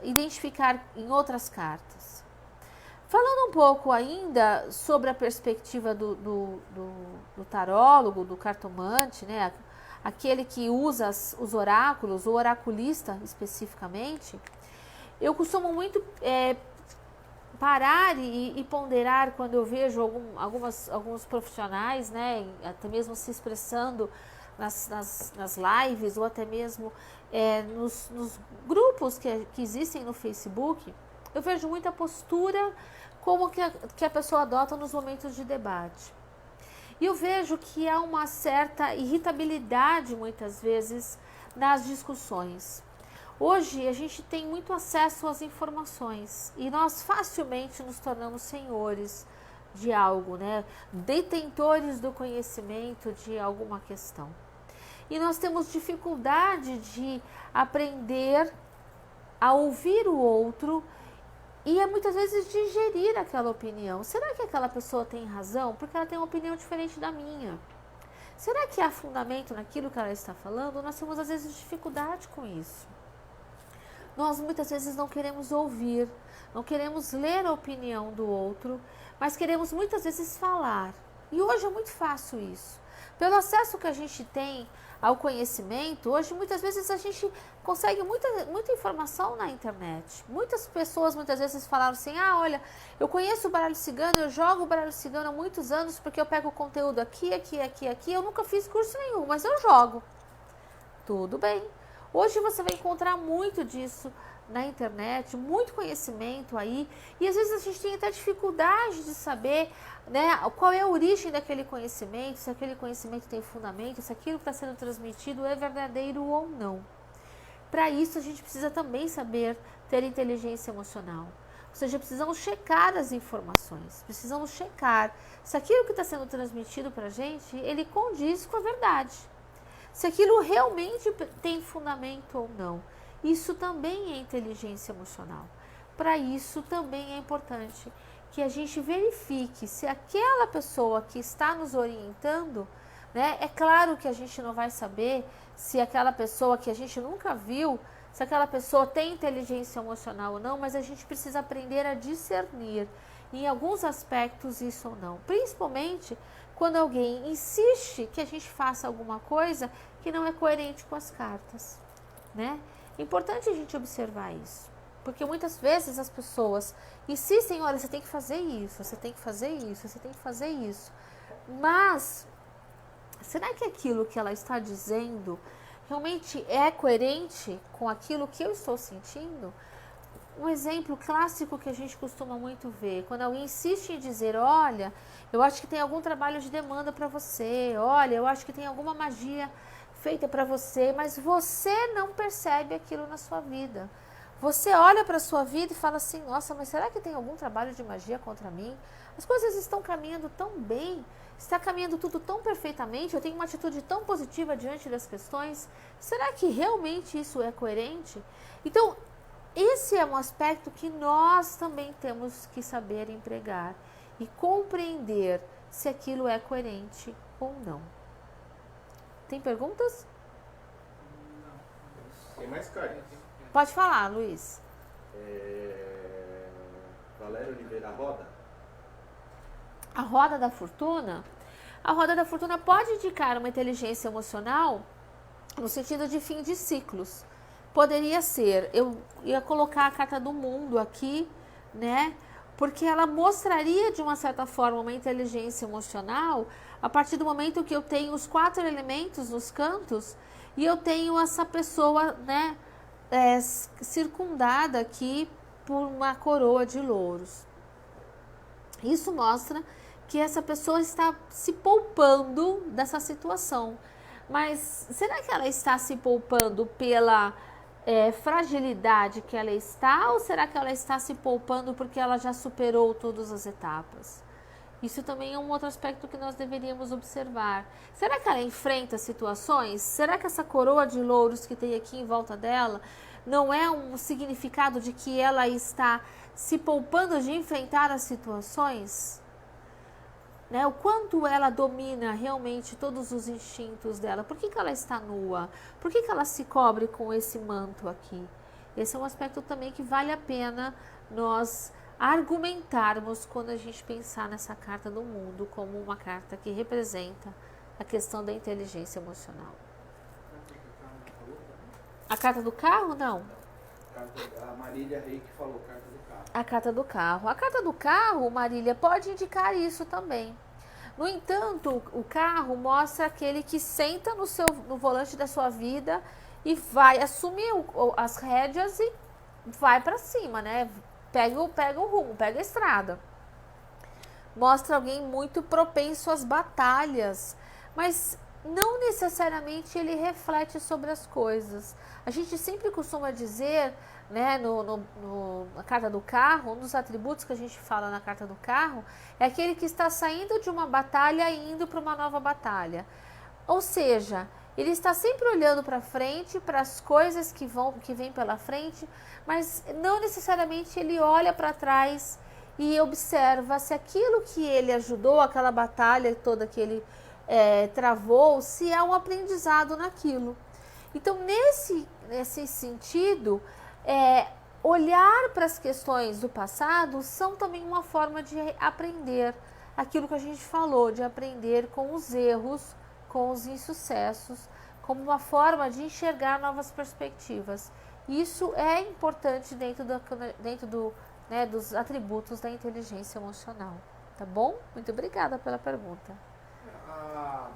identificar em outras cartas? Falando um pouco ainda sobre a perspectiva do tarólogo, do cartomante, né? Aquele que usa os oráculos, o oraculista especificamente, eu costumo muito parar e ponderar quando eu vejo alguns profissionais, né? Até mesmo se expressando nas lives ou até mesmo nos grupos que existem no Facebook. Eu vejo muita postura como que a pessoa adota nos momentos de debate. E eu vejo que há uma certa irritabilidade, muitas vezes, nas discussões. Hoje, a gente tem muito acesso às informações e nós facilmente nos tornamos senhores de algo, né? Detentores do conhecimento de alguma questão. E nós temos dificuldade de aprender a ouvir o outro e muitas vezes digerir aquela opinião. Será que aquela pessoa tem razão? Porque ela tem uma opinião diferente da minha. Será que há fundamento naquilo que ela está falando? Nós temos às vezes dificuldade com isso. Nós muitas vezes não queremos ouvir, não queremos ler a opinião do outro, mas queremos muitas vezes falar. E hoje é muito fácil isso. Pelo acesso que a gente tem ao conhecimento, hoje muitas vezes a gente consegue muita informação na internet. Muitas pessoas muitas vezes falaram assim, olha, eu conheço o baralho cigano, eu jogo o baralho cigano há muitos anos porque eu pego o conteúdo aqui, eu nunca fiz curso nenhum, mas eu jogo. Tudo bem. Hoje você vai encontrar muito disso na internet, muito conhecimento aí, e às vezes a gente tem até dificuldade de saber, né, qual é a origem daquele conhecimento, se aquele conhecimento tem fundamento, se aquilo que está sendo transmitido é verdadeiro ou não. Para isso a gente precisa também saber ter inteligência emocional. Ou seja, precisamos checar as informações, precisamos checar se aquilo que está sendo transmitido para a gente, ele condiz com a verdade. Se aquilo realmente tem fundamento ou não. Isso também é inteligência emocional. Para isso também é importante que a gente verifique se aquela pessoa que está nos orientando, né, é claro que a gente não vai saber se aquela pessoa que a gente nunca viu, se aquela pessoa tem inteligência emocional ou não, mas a gente precisa aprender a discernir em alguns aspectos isso ou não. Principalmente quando alguém insiste que a gente faça alguma coisa que não é coerente com as cartas, né? É importante a gente observar isso, porque muitas vezes as pessoas insistem, olha, você tem que fazer isso, você tem que fazer isso, você tem que fazer isso. Mas, será que aquilo que ela está dizendo realmente é coerente com aquilo que eu estou sentindo? Um exemplo clássico que a gente costuma muito ver, quando alguém insiste em dizer, olha, eu acho que tem algum trabalho de demanda para você, olha, eu acho que tem alguma magia feita para você, mas você não percebe aquilo na sua vida. Você olha para a sua vida e fala assim, nossa, mas será que tem algum trabalho de magia contra mim? As coisas estão caminhando tão bem, está caminhando tudo tão perfeitamente, eu tenho uma atitude tão positiva diante das questões, será que realmente isso é coerente? Então, esse é um aspecto que nós também temos que saber empregar e compreender se aquilo é coerente ou não. Tem perguntas? Tem mais cartas. Pode falar, Luiz. Valério Oliveira, roda. A roda da fortuna? A roda da fortuna pode indicar uma inteligência emocional no sentido de fim de ciclos. Poderia ser, eu ia colocar a carta do mundo aqui, né? porque ela mostraria de uma certa forma uma inteligência emocional a partir do momento que eu tenho os 4 elementos nos cantos e eu tenho essa pessoa, né, circundada aqui por uma coroa de louros. Isso mostra que essa pessoa está se poupando dessa situação. Mas será que ela está se poupando pela fragilidade que ela está, ou será que ela está se poupando porque ela já superou todas as etapas? Isso também é um outro aspecto que nós deveríamos observar. Será que ela enfrenta situações? Será que essa coroa de louros que tem aqui em volta dela não é um significado de que ela está se poupando de enfrentar as situações? Né? O quanto ela domina realmente todos os instintos dela. Por que ela está nua? Por que ela se cobre com esse manto aqui? Esse é um aspecto também que vale a pena nós argumentarmos quando a gente pensar nessa carta do mundo como uma carta que representa a questão da inteligência emocional. A carta do carro, não. A Marília Rei que falou, carta do carro. A carta do carro. A carta do carro, Marília, pode indicar isso também. No entanto, o carro mostra aquele que senta no volante da sua vida e vai assumir as rédeas e vai para cima, né? Pega o rumo, pega a estrada. Mostra alguém muito propenso às batalhas, mas não necessariamente ele reflete sobre as coisas. A gente sempre costuma dizer, né, na carta do carro, um dos atributos que a gente fala na carta do carro é aquele que está saindo de uma batalha e indo para uma nova batalha. Ou seja, ele está sempre olhando para frente, para as coisas que vêm pela frente, mas não necessariamente ele olha para trás e observa se aquilo que ele ajudou, aquela batalha toda que ele travou, se há um aprendizado naquilo. Então, nesse sentido, olhar para as questões do passado são também uma forma de aprender aquilo que a gente falou, de aprender com os erros, com os insucessos, como uma forma de enxergar novas perspectivas. Isso é importante dentro dos atributos da inteligência emocional. Tá bom? Muito obrigada pela pergunta. A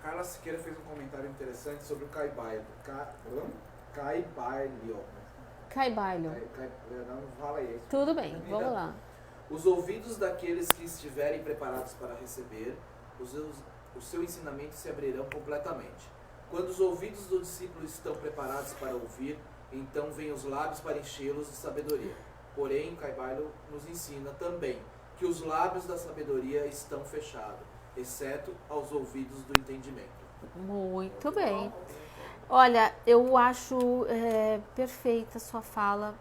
Carla Siqueira fez um comentário interessante sobre o Caibalho. Caibalho. Não fala isso. Tudo bem, vamos lá. Os ouvidos daqueles que estiverem preparados para receber, o seu ensinamento se abrirão completamente. Quando os ouvidos do discípulo estão preparados para ouvir, então vêm os lábios para enchê-los de sabedoria. Porém, Caibalho nos ensina também que os lábios da sabedoria estão fechados, exceto aos ouvidos do entendimento. Muito bem. Olha, eu acho perfeita a sua fala.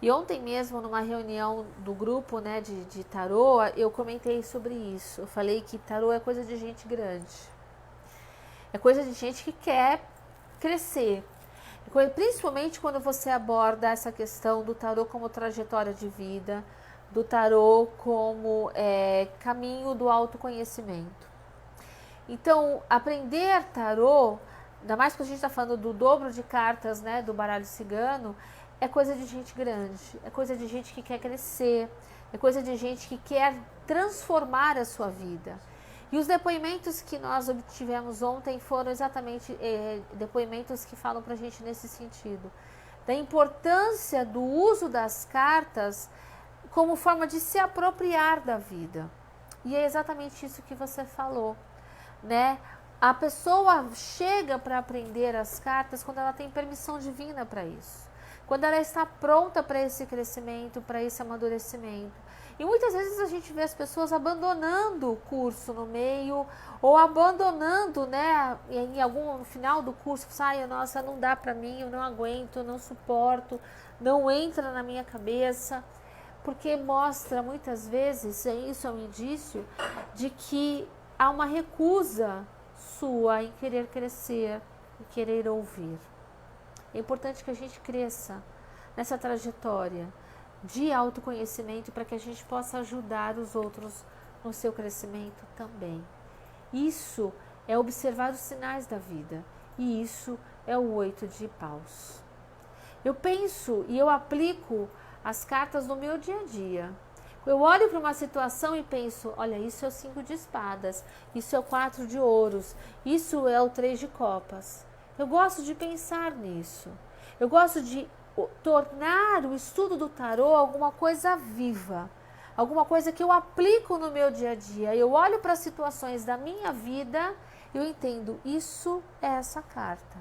E ontem mesmo, numa reunião do grupo, né, de tarô, eu comentei sobre isso. Eu falei que tarô é coisa de gente grande. É coisa de gente que quer crescer. Principalmente quando você aborda essa questão do tarô como trajetória de vida, do tarô como caminho do autoconhecimento. Então, aprender tarô, ainda mais que a gente está falando do dobro de cartas, né, do baralho cigano, é coisa de gente grande, é coisa de gente que quer crescer, é coisa de gente que quer transformar a sua vida. E os depoimentos que nós obtivemos ontem foram exatamente depoimentos que falam para a gente nesse sentido. Da importância do uso das cartas como forma de se apropriar da vida. E é exatamente isso que você falou, né? A pessoa chega para aprender as cartas quando ela tem permissão divina para isso. Quando ela está pronta para esse crescimento, para esse amadurecimento. E muitas vezes a gente vê as pessoas abandonando o curso no meio, ou abandonando, né, em algum final do curso, nossa, não dá para mim, eu não aguento, eu não suporto, não entra na minha cabeça, porque mostra muitas vezes, isso é um indício, de que há uma recusa sua em querer crescer, em querer ouvir. É importante que a gente cresça nessa trajetória de autoconhecimento para que a gente possa ajudar os outros no seu crescimento também. Isso é observar os sinais da vida e isso é o 8 de paus. Eu penso e eu aplico as cartas no meu dia a dia. Eu olho para uma situação e penso, olha, isso é o 5 de espadas, isso é o 4 de ouros, isso é o 3 de copas. Eu gosto de pensar nisso. Eu gosto de tornar o estudo do tarô alguma coisa viva, alguma coisa que eu aplico no meu dia a dia. Eu olho para as situações da minha vida e eu entendo, isso é essa carta.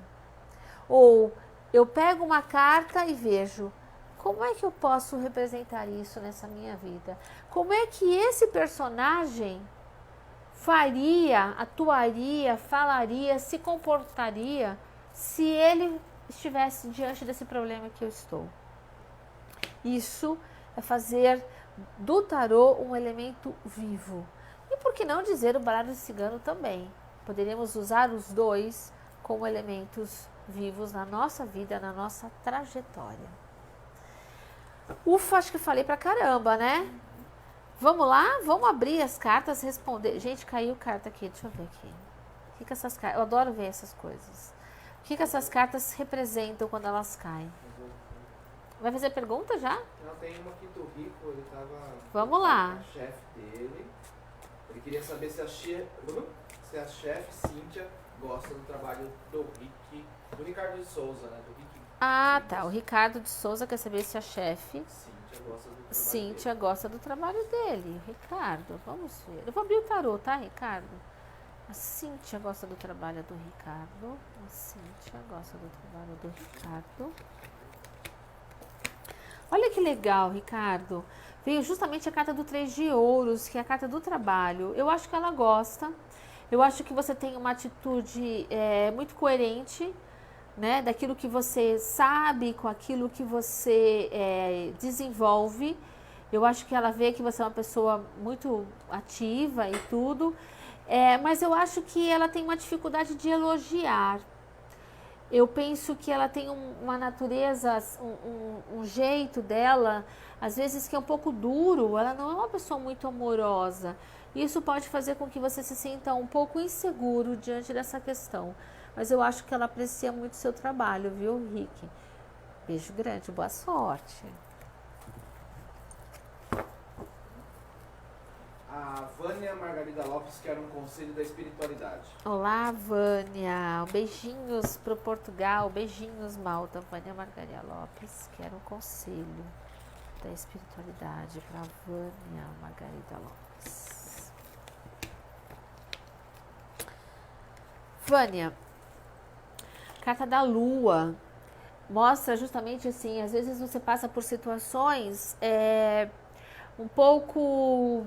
Ou eu pego uma carta e vejo, como é que eu posso representar isso nessa minha vida? Como é que esse personagem faria, atuaria, falaria, se comportaria se ele estivesse diante desse problema que eu estou? Isso é fazer do tarô um elemento vivo. E por que não dizer o baralho cigano também? Poderíamos usar os dois como elementos vivos na nossa vida, na nossa trajetória. Ufa, acho que falei pra caramba, né? Vamos lá? Vamos abrir as cartas, responder. Gente, caiu carta aqui, deixa eu ver aqui. O que essas cartas... Eu adoro ver essas coisas. O que essas cartas representam quando elas caem? Vai fazer pergunta já? Não, tem uma aqui do Rico, ele tava... Vamos lá. A chefe dele. Ele queria saber se a chefe Cíntia gosta do trabalho do Ricardo de Souza, né? Do Rick. Ah, tá. O Ricardo de Souza quer saber se a chefe Cíntia gosta do trabalho dele. Cíntia gosta do trabalho dele. Ricardo, vamos ver. Eu vou abrir o tarô, tá, Ricardo? A Cíntia gosta do trabalho do Ricardo. A Cíntia gosta do trabalho do Ricardo. Olha que legal, Ricardo. Veio justamente a carta do 3 de ouros, que é a carta do trabalho. Eu acho que ela gosta. Eu acho que você tem uma atitude muito coerente, né, daquilo que você sabe com aquilo que você desenvolve. Eu acho que ela vê que você é uma pessoa muito ativa e tudo, mas eu acho que ela tem uma dificuldade de elogiar. Eu penso que ela tem uma natureza, um jeito dela, às vezes que é um pouco duro. Ela não é uma pessoa muito amorosa. Isso pode fazer com que você se sinta um pouco inseguro diante dessa questão. Mas eu acho que ela aprecia muito o seu trabalho, viu, Rick? Beijo grande, boa sorte. A Vânia Margarida Lopes quer um conselho da espiritualidade. Olá, Vânia. Beijinhos pro Portugal, beijinhos, Malta. Vânia Margarida Lopes quer um conselho da espiritualidade para Vânia Margarida Lopes. Vânia, carta da Lua mostra justamente assim, às vezes você passa por situações um pouco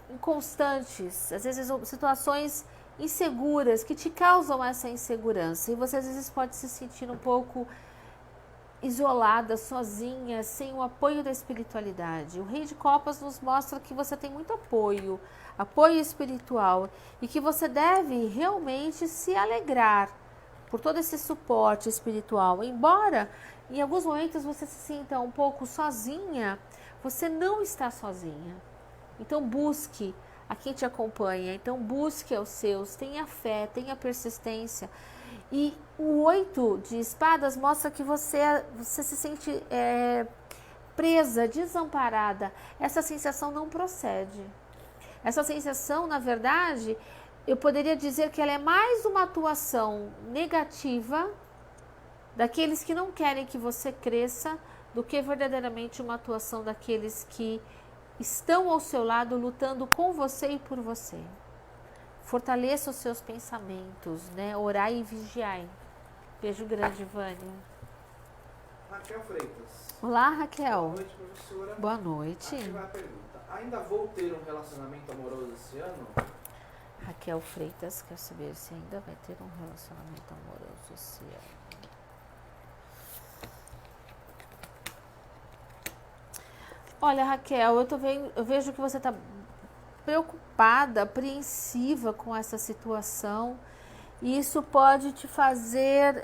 inconstantes, às vezes situações inseguras que te causam essa insegurança e você às vezes pode se sentir um pouco isolada, sozinha, sem o apoio da espiritualidade. O Rei de Copas nos mostra que você tem muito apoio espiritual e que você deve realmente se alegrar por todo esse suporte espiritual. Embora em alguns momentos você se sinta um pouco sozinha, você não está sozinha. Então busque a quem te acompanha, então busque aos seus, tenha fé, tenha persistência. E o 8 de espadas mostra que você se sente presa, desamparada. Essa sensação não procede. Essa sensação, na verdade, eu poderia dizer que ela é mais uma atuação negativa daqueles que não querem que você cresça do que verdadeiramente uma atuação daqueles que estão ao seu lado lutando com você e por você. Fortaleça os seus pensamentos, né? Orai e vigiai. Beijo grande, Vânia. Raquel Freitas. Olá, Raquel. Boa noite, professora. Boa noite. Aqui vai a pergunta. Ainda vou ter um relacionamento amoroso esse ano? Raquel Freitas quer saber se ainda vai ter um relacionamento amoroso esse ano. Olha, Raquel, eu vejo que você está preocupada, apreensiva com essa situação. E isso pode te fazer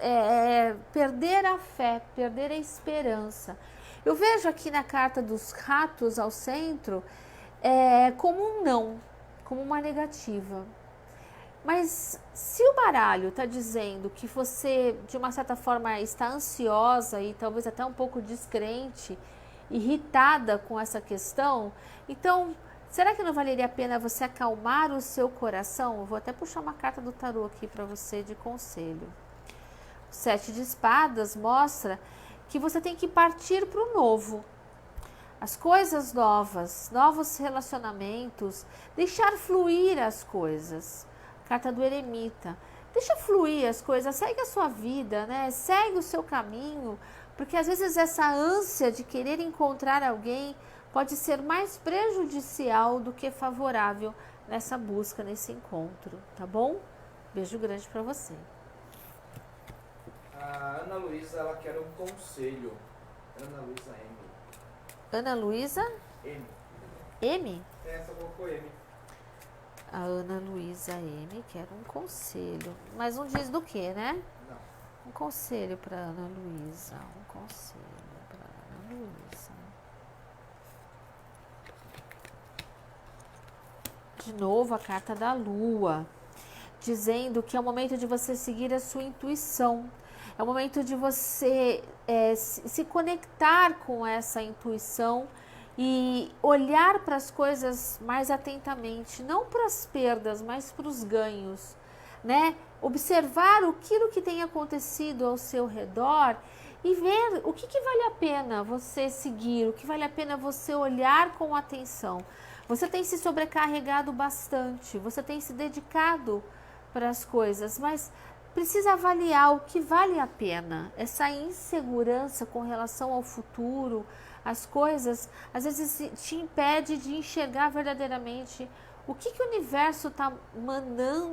perder a fé, perder a esperança. Eu vejo aqui na carta dos ratos ao centro como um não, como uma negativa. Mas se o baralho está dizendo que você, de uma certa forma, está ansiosa e talvez até um pouco descrente, irritada com essa questão. Então, será que não valeria a pena você acalmar o seu coração? Eu vou até puxar uma carta do tarô aqui para você de conselho. O 7 de espadas mostra que você tem que partir para o novo. As coisas novas, novos relacionamentos, deixar fluir as coisas. Carta do eremita. Deixa fluir as coisas, segue a sua vida, né? Segue o seu caminho, porque às vezes essa ânsia de querer encontrar alguém pode ser mais prejudicial do que favorável nessa busca, nesse encontro, tá bom? Beijo grande para você. A Ana Luísa, ela quer um conselho. Ana Luísa M. Ana Luísa M. M? Essa colocou M. A Ana Luísa M quer um conselho. Mas não diz do que, né? Não. Um conselho para Ana Luísa. Um conselho para Ana Luísa. De novo a carta da Lua, dizendo que é o momento de você seguir a sua intuição. É o momento de você se conectar com essa intuição e olhar para as coisas mais atentamente, não para as perdas, mas para os ganhos, né? Observar aquilo que tem acontecido ao seu redor e ver o que vale a pena você seguir, o que vale a pena você olhar com atenção. Você tem se sobrecarregado bastante, você tem se dedicado para as coisas, mas precisa avaliar o que vale a pena. Essa insegurança com relação ao futuro, as coisas, às vezes te impede de enxergar verdadeiramente o que o universo está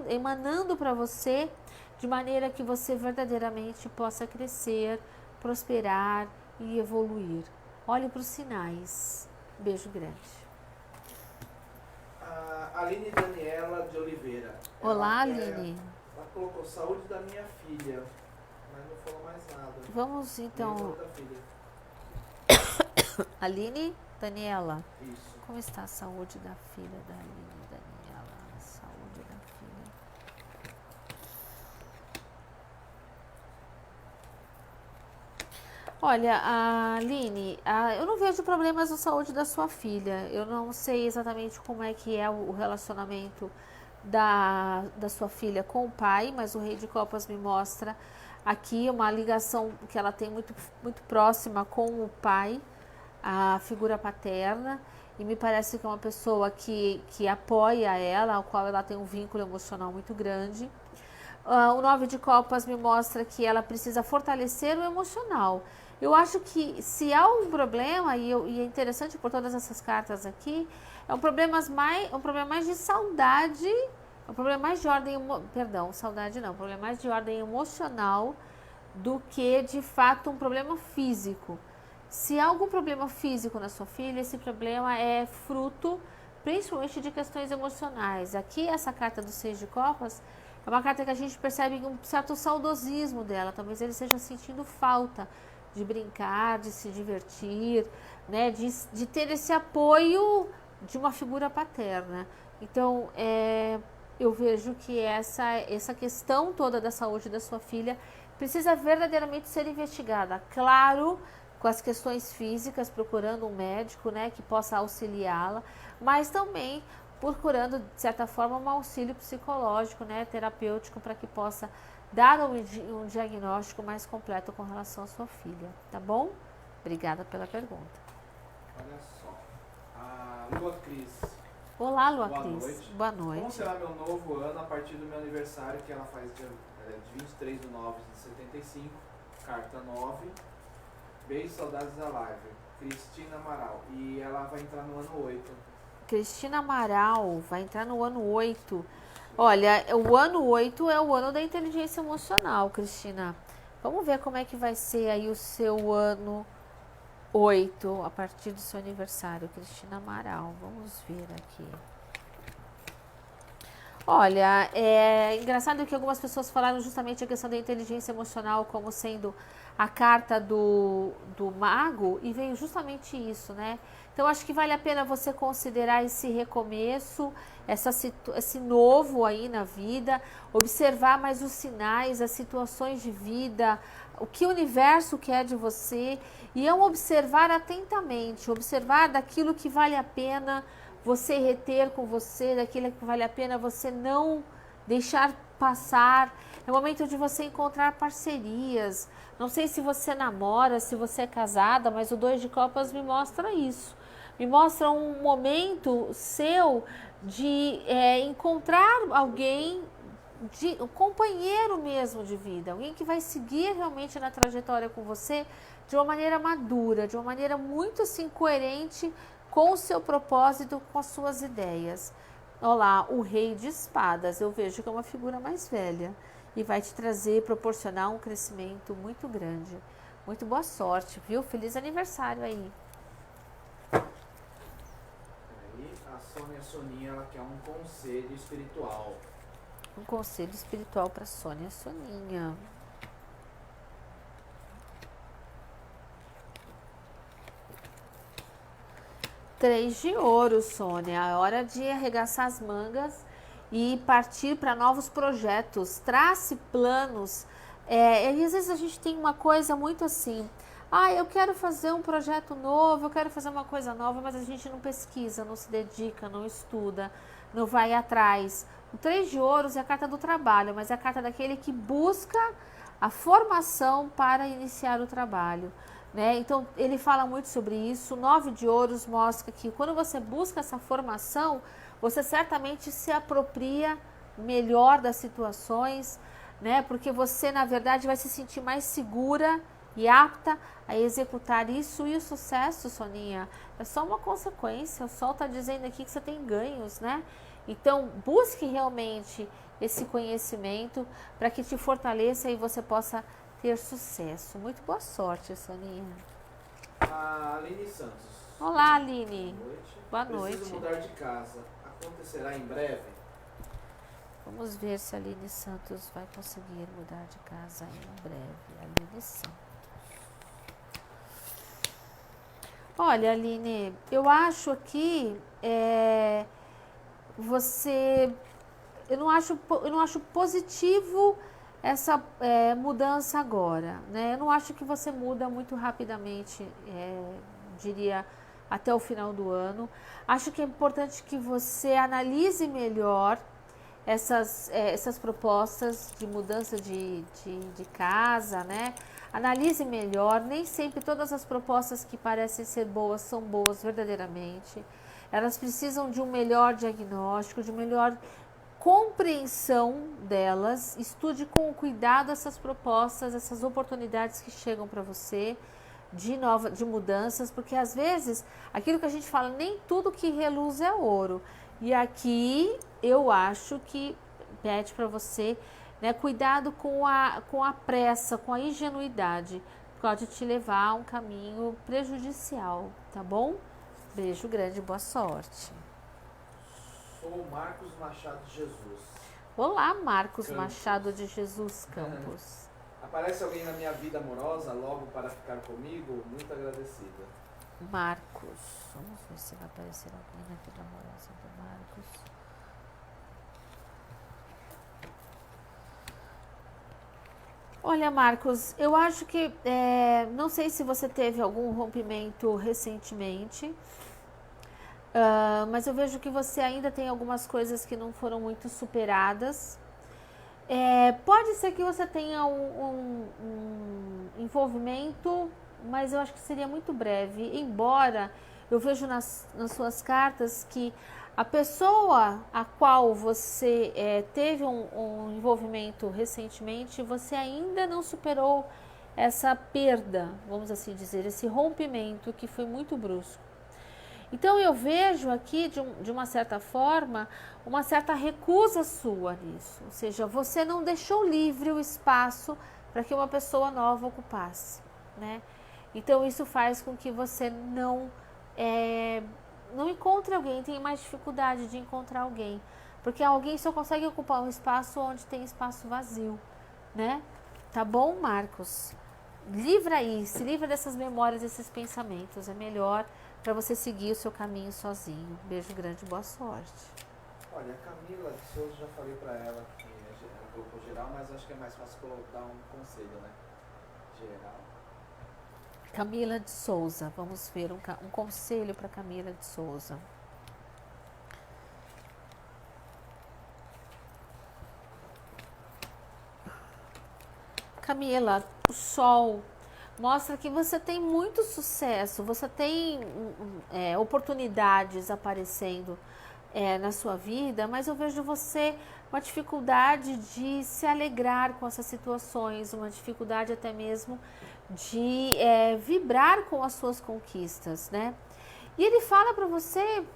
emanando para você, de maneira que você verdadeiramente possa crescer, prosperar e evoluir. Olhe para os sinais. Beijo grande. A Aline Daniela de Oliveira. Olá, Aline. Ela colocou saúde da minha filha, mas não falou mais nada. Vamos então. Da filha. Aline Daniela. Isso. Como está a saúde da filha da Aline Daniela? A saúde da filha. Olha, Aline, eu não vejo problemas na saúde da sua filha. Eu não sei exatamente como é que é o relacionamento da sua filha com o pai, mas o Rei de Copas me mostra aqui uma ligação que ela tem muito, muito próxima com o pai, a figura paterna, e me parece que é uma pessoa que apoia ela, ao qual ela tem um vínculo emocional muito grande. O 9 de Copas me mostra que ela precisa fortalecer o emocional. Eu acho que se há um problema, e é interessante por todas essas cartas aqui, é um problema mais de saudade, um problema mais de ordem, saudade não, um problema mais de ordem emocional do que de fato um problema físico. Se há algum problema físico na sua filha, esse problema é fruto principalmente de questões emocionais. Aqui essa carta do 6 de Copas é uma carta que a gente percebe um certo saudosismo dela, talvez ele esteja sentindo falta de brincar, de se divertir, né, de ter esse apoio de uma figura paterna. Então, eu vejo que essa questão toda da saúde da sua filha precisa verdadeiramente ser investigada. Claro, com as questões físicas, procurando um médico, né, que possa auxiliá-la, mas também procurando, de certa forma, um auxílio psicológico, né, terapêutico, para que possa dar um diagnóstico mais completo com relação à sua filha, tá bom? Obrigada pela pergunta. Olha só, a Lua Cris. Olá, Lua Boa Cris. noite. Boa noite. Como será meu novo ano a partir do meu aniversário, que ela faz de 23 de 9 de 75, carta 9. Beijo, saudades da live. Cristina Amaral. E ela vai entrar no ano 8. Cristina Amaral vai entrar no ano 8. Olha, o ano 8 é o ano da inteligência emocional, Cristina. Vamos ver como é que vai ser aí o seu ano 8 a partir do seu aniversário, Cristina Amaral. Vamos ver aqui. Olha, é engraçado que algumas pessoas falaram justamente a questão da inteligência emocional como sendo a carta do mago, e veio justamente isso, né? Então, acho que vale a pena você considerar esse recomeço, esse novo aí na vida, observar mais os sinais, as situações de vida, o que o universo quer de você e é um observar atentamente, observar daquilo que vale a pena você reter com você, daquilo que vale a pena você não deixar passar. É o momento de você encontrar parcerias. Não sei se você namora, se você é casada, mas o 2 de copas me mostra isso. Me mostra um momento seu de encontrar alguém, um companheiro mesmo de vida, alguém que vai seguir realmente na trajetória com você de uma maneira madura, de uma maneira muito assim coerente com o seu propósito, com as suas ideias. Olha lá, o rei de espadas, eu vejo que é uma figura mais velha e vai te trazer, proporcionar um crescimento muito grande. Muito boa sorte, viu? Feliz aniversário aí. Aí a Sônia Soninha, ela quer um conselho espiritual. Um conselho espiritual para Sônia Soninha. Três de ouro, Sônia. É hora de arregaçar as mangas e partir para novos projetos. Trace planos. E às vezes a gente tem uma coisa muito assim. Eu quero fazer um projeto novo, eu quero fazer uma coisa nova, mas a gente não pesquisa, não se dedica, não estuda, não vai atrás. O 3 de ouros é a carta do trabalho, mas é a carta daquele que busca a formação para iniciar o trabalho. Né? Então, ele fala muito sobre isso. O 9 de ouros mostra que quando você busca essa formação, você certamente se apropria melhor das situações, né? Porque você, na verdade, vai se sentir mais segura e apta a executar isso. E o sucesso, Soninha, é só uma consequência. O sol está dizendo aqui que você tem ganhos, né? Então, busque realmente esse conhecimento para que te fortaleça e você possa ter sucesso. Muito boa sorte, Soninha. A Aline Santos. Olá, Aline. Boa noite. Boa noite. Preciso mudar de casa. Acontecerá em breve? Vamos ver se a Aline Santos vai conseguir mudar de casa em breve. Aline Santos. Olha, Aline, eu acho aqui eu não acho positivo essa mudança agora, né? Eu não acho que você muda muito rapidamente, diria até o final do ano. Acho que é importante que você analise melhor essas propostas de mudança de casa, né? Analise melhor, nem sempre todas as propostas que parecem ser boas são boas verdadeiramente. Elas precisam de um melhor diagnóstico, de melhor compreensão delas. Estude com cuidado essas propostas, essas oportunidades que chegam para você de mudanças, porque às vezes aquilo que a gente fala, nem tudo que reluz é ouro. E aqui eu acho que pede para você, né, cuidado com a pressa, com a ingenuidade, pode te levar a um caminho prejudicial, tá bom? Beijo grande, boa sorte. Sou Marcos Machado de Jesus. Olá, Marcos Campos. Machado de Jesus Campos. Aparece alguém na minha vida amorosa logo para ficar comigo? Muito agradecida. Marcos, vamos ver se vai aparecer alguém na vida amorosa do Marcos. Olha, Marcos, eu acho que, não sei se você teve algum rompimento recentemente, mas eu vejo que você ainda tem algumas coisas que não foram muito superadas. Pode ser que você tenha um envolvimento, mas eu acho que seria muito breve, embora eu vejo nas suas cartas que a pessoa a qual você teve um envolvimento recentemente, você ainda não superou essa perda, vamos assim dizer, esse rompimento que foi muito brusco. Então eu vejo aqui, de uma certa forma, uma certa recusa sua nisso, ou seja, você não deixou livre o espaço para que uma pessoa nova ocupasse, né? Então isso faz com que você não encontre alguém, tenha mais dificuldade de encontrar alguém, porque alguém só consegue ocupar um espaço onde tem espaço vazio, né? Tá bom, Marcos? Se livra dessas memórias, desses pensamentos, é melhor para você seguir o seu caminho sozinho. Beijo grande, boa sorte. Olha, a Camila de Souza, já falei para ela que é um grupo geral, mas acho que é mais fácil dar um conselho, né? Geral. Camila de Souza, vamos ver um conselho para Camila de Souza. Camila, o sol mostra que você tem muito sucesso, você tem oportunidades aparecendo na sua vida, mas eu vejo você uma dificuldade de se alegrar com essas situações, uma dificuldade até mesmo de vibrar com as suas conquistas, né? E ele fala para você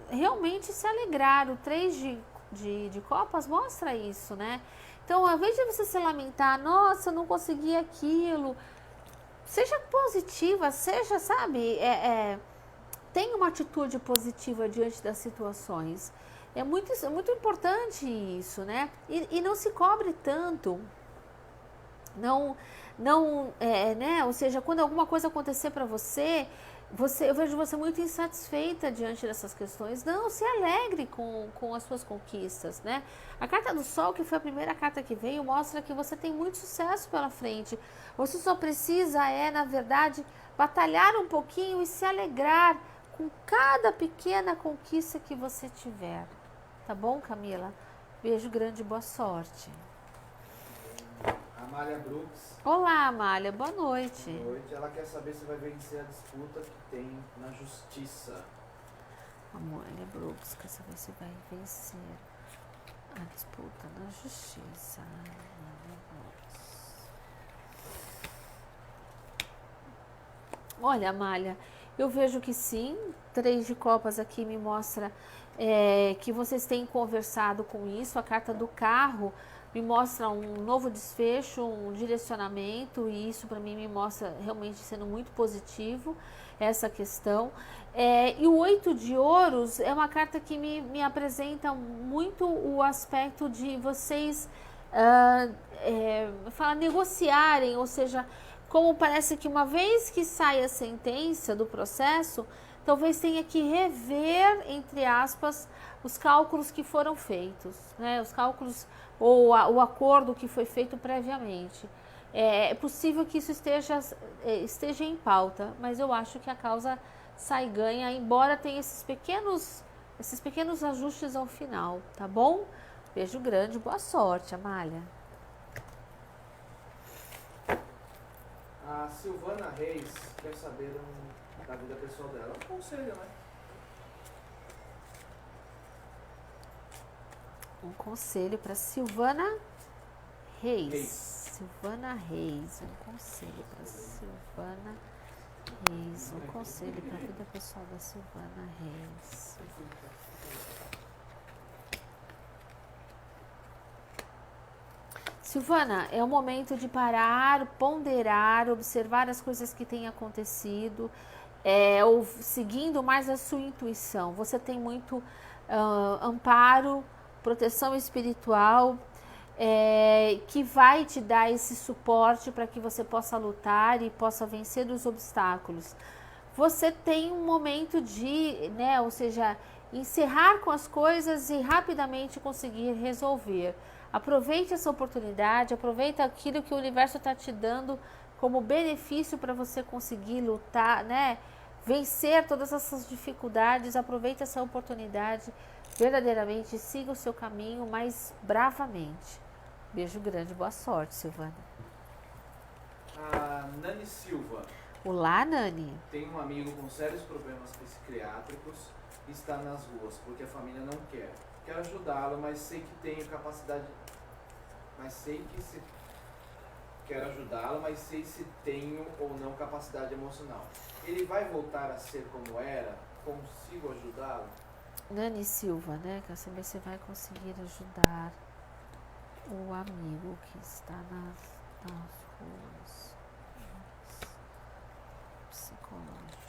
realmente se alegrar. O 3 de copas mostra isso, né? Então, ao invés de você se lamentar, nossa, eu não consegui aquilo, seja positiva, seja, sabe, tenha uma atitude positiva diante das situações. É muito importante isso, né? E não se cobre tanto. Não, né? Ou seja, quando alguma coisa acontecer para você, eu vejo você muito insatisfeita diante dessas questões. Não, se alegre com as suas conquistas, né? A carta do Sol, que foi a primeira carta que veio, mostra que você tem muito sucesso pela frente. Você só precisa, na verdade, batalhar um pouquinho e se alegrar com cada pequena conquista que você tiver. Tá bom, Camila? Beijo grande, boa sorte. Amália Brooks. Olá, Amália, boa noite. Boa noite. Ela quer saber se vai vencer a disputa que tem na justiça. Amália Brooks quer saber se vai vencer a disputa na justiça. Olha, Amália, eu vejo que sim. 3 de copas aqui me mostra que vocês têm conversado com isso. A carta do carro me mostra um novo desfecho, um direcionamento, e isso para mim me mostra realmente sendo muito positivo essa questão. E o 8 de ouros é uma carta que me apresenta muito o aspecto de vocês negociarem, ou seja, como parece que uma vez que sai a sentença do processo, talvez tenha que rever, entre aspas, os cálculos que foram feitos, né? Os cálculos ou o acordo que foi feito previamente. É possível que isso esteja em pauta, mas eu acho que a causa sai ganha, embora tenha esses pequenos ajustes ao final, tá bom? Beijo grande, boa sorte, Amália. A Silvana Reis quer saber da vida pessoal dela. Um conselho, né? Um conselho para Silvana Reis. Silvana Reis. Um conselho para Silvana Reis. Um conselho para a vida pessoal da Silvana Reis. Silvana, é o momento de parar, ponderar, observar as coisas que têm acontecido, ou seguindo mais a sua intuição. Você tem muito amparo, proteção espiritual, que vai te dar esse suporte para que você possa lutar e possa vencer os obstáculos. Você tem um momento de, né, ou seja, encerrar com as coisas e rapidamente conseguir resolver. Aproveite essa oportunidade, aproveita aquilo que o universo está te dando como benefício para você conseguir lutar, né? Vencer todas essas dificuldades. Aproveite essa oportunidade verdadeiramente, siga o seu caminho mais bravamente. Beijo grande, boa sorte, Silvana. A Nani Silva. Olá, Nani. Tem um amigo com sérios problemas psiquiátricos e está nas ruas porque a família não quer. Quero ajudá-lo, mas sei que tenho capacidade. Quero ajudá-lo, mas sei se tenho ou não capacidade emocional. Ele vai voltar a ser como era? Consigo ajudá-lo? Nani Silva, né? Quer saber se vai conseguir ajudar o amigo que está nas ruas. Psicológicos.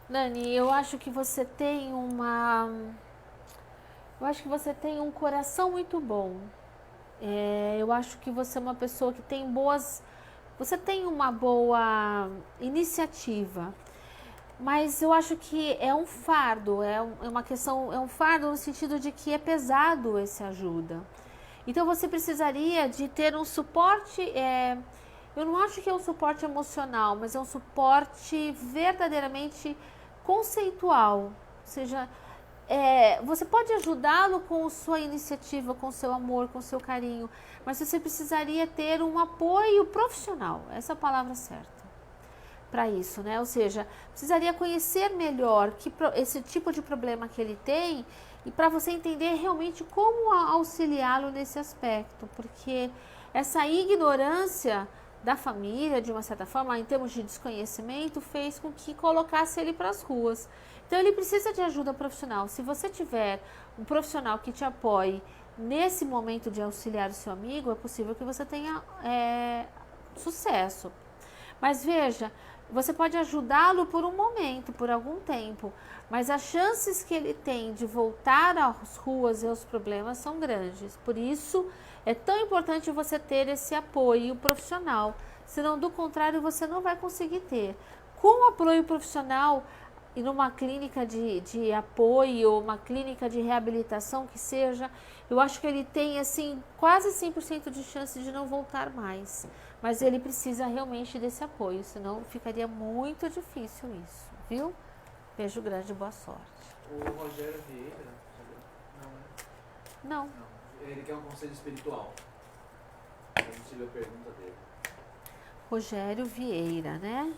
Nani, eu acho que você tem um coração muito bom. Eu acho que você é uma pessoa que tem você tem uma boa iniciativa. Mas eu acho que é um fardo, é uma questão, é um fardo no sentido de que é pesado esse ajuda. Então você precisaria de ter um suporte, eu não acho que é um suporte emocional, mas é um suporte verdadeiramente conceitual. Ou seja, você pode ajudá-lo com sua iniciativa, com seu amor, com seu carinho, mas você precisaria ter um apoio profissional, essa é a palavra certa para isso, né? Ou seja, precisaria conhecer melhor esse tipo de problema que ele tem e para você entender realmente como auxiliá-lo nesse aspecto, porque essa ignorância da família, de uma certa forma, em termos de desconhecimento, fez com que colocasse ele para as ruas. Então ele precisa de ajuda profissional. Se você tiver um profissional que te apoie nesse momento de auxiliar o seu amigo, é possível que você tenha sucesso. Mas veja, você pode ajudá-lo por um momento, por algum tempo, mas as chances que ele tem de voltar às ruas e aos problemas são grandes. Por isso, é tão importante você ter esse apoio profissional, senão, do contrário, você não vai conseguir ter. Com o apoio profissional e numa clínica de apoio, uma clínica de reabilitação que seja, eu acho que ele tem, assim, quase 100% de chance de não voltar mais. Mas ele precisa realmente desse apoio, senão ficaria muito difícil isso, viu? Beijo grande, boa sorte. O Rogério Vieira, não, né? Não. Ele quer um conselho espiritual. A gente tive a pergunta dele. Rogério Vieira, né?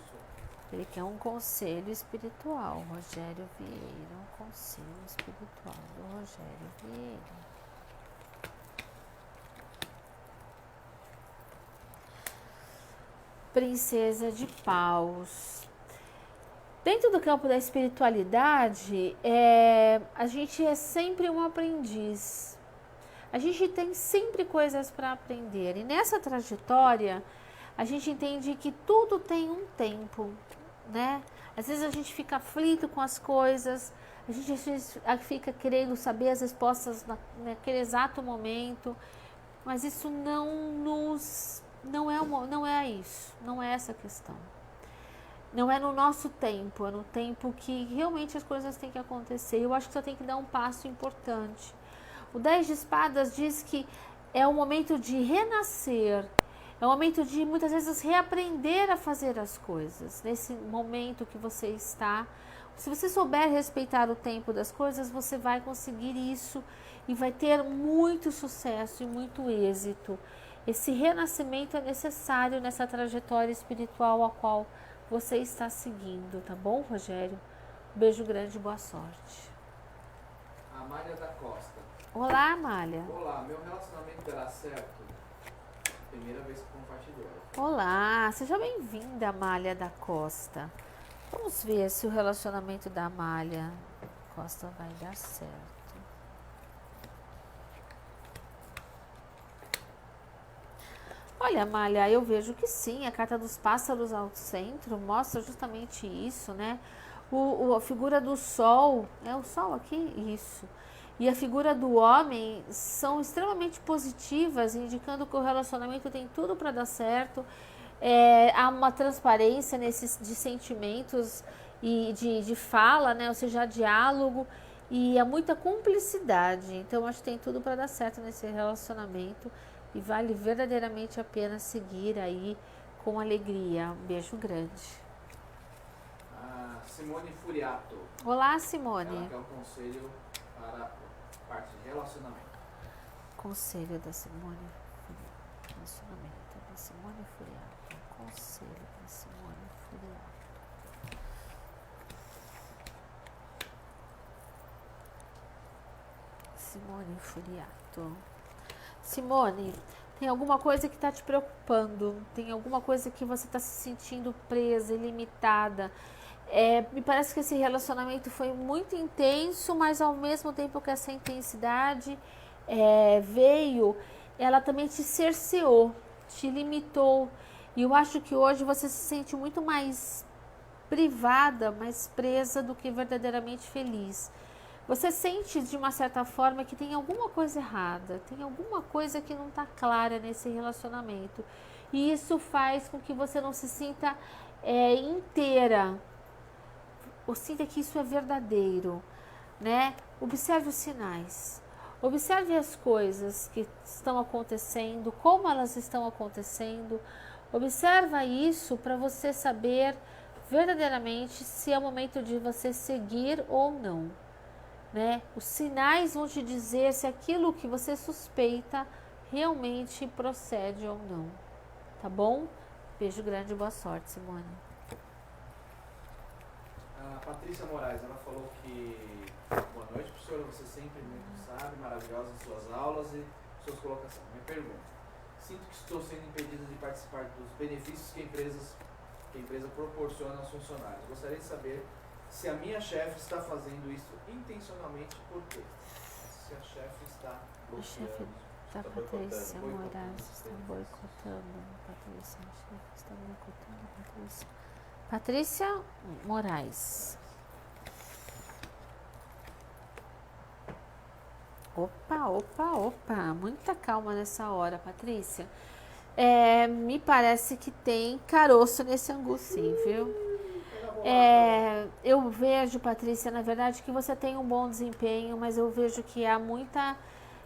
Ele quer um conselho espiritual. Rogério Vieira, um conselho espiritual do Rogério Vieira. Princesa de Paus. Dentro do campo da espiritualidade, a gente é sempre um aprendiz. A gente tem sempre coisas para aprender. E nessa trajetória, a gente entende que tudo tem um tempo, né? Às vezes a gente fica aflito com as coisas, a gente às vezes fica querendo saber as respostas naquele exato momento, mas isso não é isso, não é essa questão. Não é no nosso tempo, é no tempo que realmente as coisas têm que acontecer. Eu acho que só tem que dar um passo importante. O 10 de espadas diz que é o momento de renascer, é o momento de muitas vezes reaprender a fazer as coisas. Nesse momento que você está, se você souber respeitar o tempo das coisas, você vai conseguir isso e vai ter muito sucesso e muito êxito. Esse renascimento é necessário nessa trajetória espiritual a qual você está seguindo, tá bom, Rogério? Um beijo grande e boa sorte. Amália da Costa. Olá, Amália. Olá, meu relacionamento dará certo? Primeira vez que compartilhou. Olá, seja bem-vinda, Amália da Costa. Vamos ver se o relacionamento da Amália Costa vai dar certo. Olha, Amália, eu vejo que sim, a carta dos pássaros ao centro mostra justamente isso, né? A figura do sol, é o sol aqui? Isso. E a figura do homem são extremamente positivas, indicando que o relacionamento tem tudo para dar certo. Há uma transparência de sentimentos e de fala, né? Ou seja, diálogo, e há muita cumplicidade. Então, acho que tem tudo para dar certo nesse relacionamento e vale verdadeiramente a pena seguir aí com alegria. Um beijo grande. Simone Furiato. Olá, Simone. Ela quer um conselho para a parte de relacionamento. Conselho da Simone. Relacionamento da Simone Furiato. Conselho da Simone Furiato. Simone Furiato. Simone, tem alguma coisa que está te preocupando? Tem alguma coisa que você está se sentindo presa, ilimitada? Me parece que esse relacionamento foi muito intenso, mas ao mesmo tempo que essa intensidade veio, ela também te cerceou, te limitou. E eu acho que hoje você se sente muito mais privada, mais presa do que verdadeiramente feliz. Você sente de uma certa forma que tem alguma coisa errada, tem alguma coisa que não está clara nesse relacionamento. E isso faz com que você não se sinta inteira. ou sinta que isso é verdadeiro, né? Observe os sinais. Observe as coisas que estão acontecendo, como elas estão acontecendo. Observa isso para você saber verdadeiramente se é o momento de você seguir ou não, né? Os sinais vão te dizer se aquilo que você suspeita realmente procede ou não, tá bom? Beijo grande e boa sorte, Simone. A Patrícia Moraes, ela falou que boa noite, professora, você sempre muito sabe, maravilhosa em suas aulas e suas colocações. Minha pergunta: sinto que estou sendo impedida de participar dos benefícios que a empresa proporciona aos funcionários. Gostaria de saber se a minha chefe está fazendo isso intencionalmente, por quê? Se a chefe está bloqueando. Da Patrícia boicotando. Moraes está boicotando. Patrícia, chefe está boicotando. Patrícia. Patrícia Moraes. Opa. Muita calma nessa hora, Patrícia. Me parece que tem caroço nesse angu, sim, viu? Eu vejo, Patrícia, na verdade, que você tem um bom desempenho, mas eu vejo que há muita,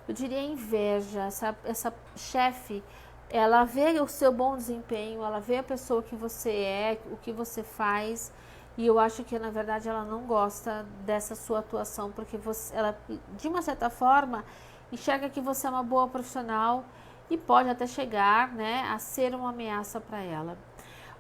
eu diria, inveja. Essa chefe, ela vê o seu bom desempenho, ela vê a pessoa que você é, o que você faz, e eu acho que, na verdade, ela não gosta dessa sua atuação, porque ela, de uma certa forma, enxerga que você é uma boa profissional e pode até chegar, né, a ser uma ameaça para ela.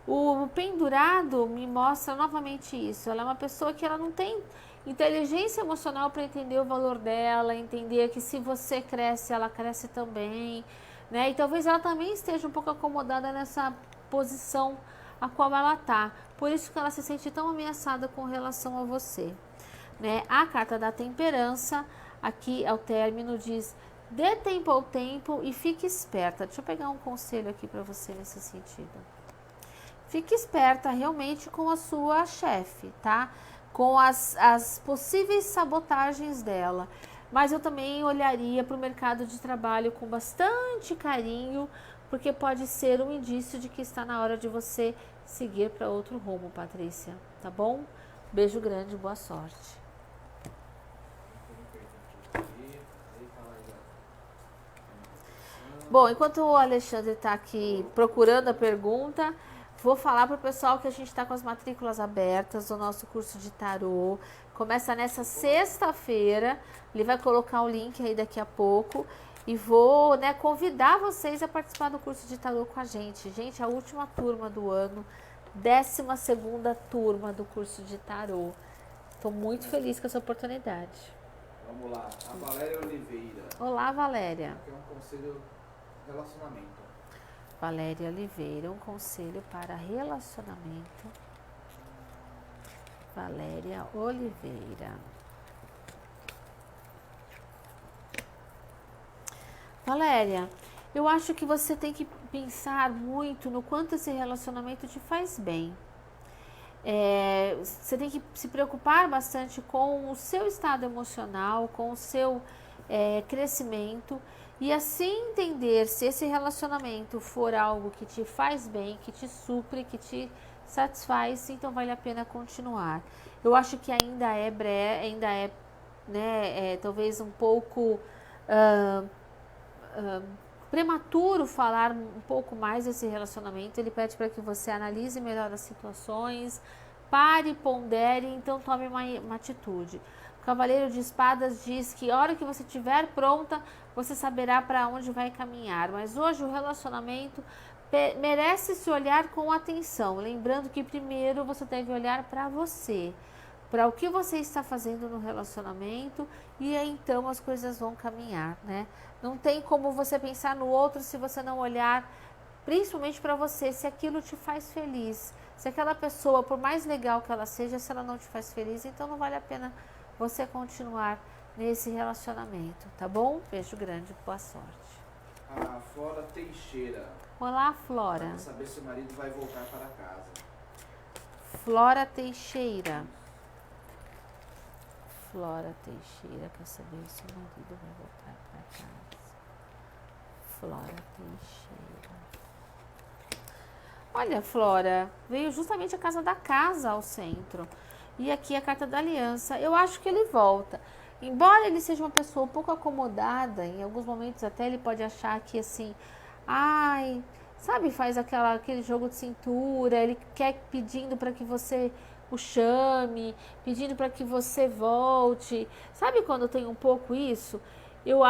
O pendurado me mostra novamente isso. Ela é uma pessoa que ela não tem inteligência emocional para entender o valor dela, entender que se você cresce, ela cresce também, né? E talvez ela também esteja um pouco acomodada nessa posição a qual ela está. Por isso que ela se sente tão ameaçada com relação a você, né? A carta da temperança, aqui ao término, diz: dê tempo ao tempo e fique esperta. Deixa eu pegar um conselho aqui para você nesse sentido. Fique esperta realmente com a sua chefe, tá? Com as possíveis sabotagens dela. Mas eu também olharia para o mercado de trabalho com bastante carinho, porque pode ser um indício de que está na hora de você seguir para outro rumo, Patrícia. Tá bom? Beijo grande, boa sorte. Bom, enquanto o Alexandre está aqui procurando a pergunta, vou falar para o pessoal que a gente está com as matrículas abertas do nosso curso de tarô. Começa nessa sexta-feira, ele vai colocar o link aí daqui a pouco. E vou, né, convidar vocês a participar do curso de tarô com a gente. Gente, a última turma do ano, 12ª turma do curso de tarô. Estou muito feliz com essa oportunidade. Vamos lá, a Valéria Oliveira. Olá, Valéria. Aqui é um conselho relacionamento. Valéria Oliveira, um conselho para relacionamento. Valéria Oliveira. Valéria, eu acho que você tem que pensar muito no quanto esse relacionamento te faz bem. Você tem que se preocupar bastante com o seu estado emocional, com o seu crescimento, e assim entender se esse relacionamento for algo que te faz bem, que te supre, que te satisfaz, então vale a pena continuar. Eu acho que ainda é talvez um pouco prematuro falar um pouco mais desse relacionamento. Ele pede para que você analise melhor as situações, pare, pondere, então tome uma atitude. O Cavaleiro de Espadas diz que a hora que você estiver pronta, você saberá para onde vai caminhar. Mas hoje o relacionamento merece se olhar com atenção, lembrando que primeiro você deve olhar para você, para o que você está fazendo no relacionamento, e aí então as coisas vão caminhar, né? Não tem como você pensar no outro se você não olhar principalmente para você, se aquilo te faz feliz. Se aquela pessoa, por mais legal que ela seja, se ela não te faz feliz, então não vale a pena você continuar nesse relacionamento, tá bom? Beijo grande, boa sorte. A Flora Teixeira. Olá, Flora. Quer saber se o marido vai voltar para casa. Flora Teixeira. Flora Teixeira quer saber se o marido vai voltar para casa. Flora Teixeira. Olha, Flora, veio justamente a casa da casa ao centro. E aqui a carta da aliança. Eu acho que ele volta. Embora ele seja uma pessoa um pouco acomodada, em alguns momentos até ele pode achar que assim, ai, sabe, faz aquele jogo de cintura, ele quer pedindo para que você o chame, pedindo para que você volte. Sabe quando tem um pouco isso? Eu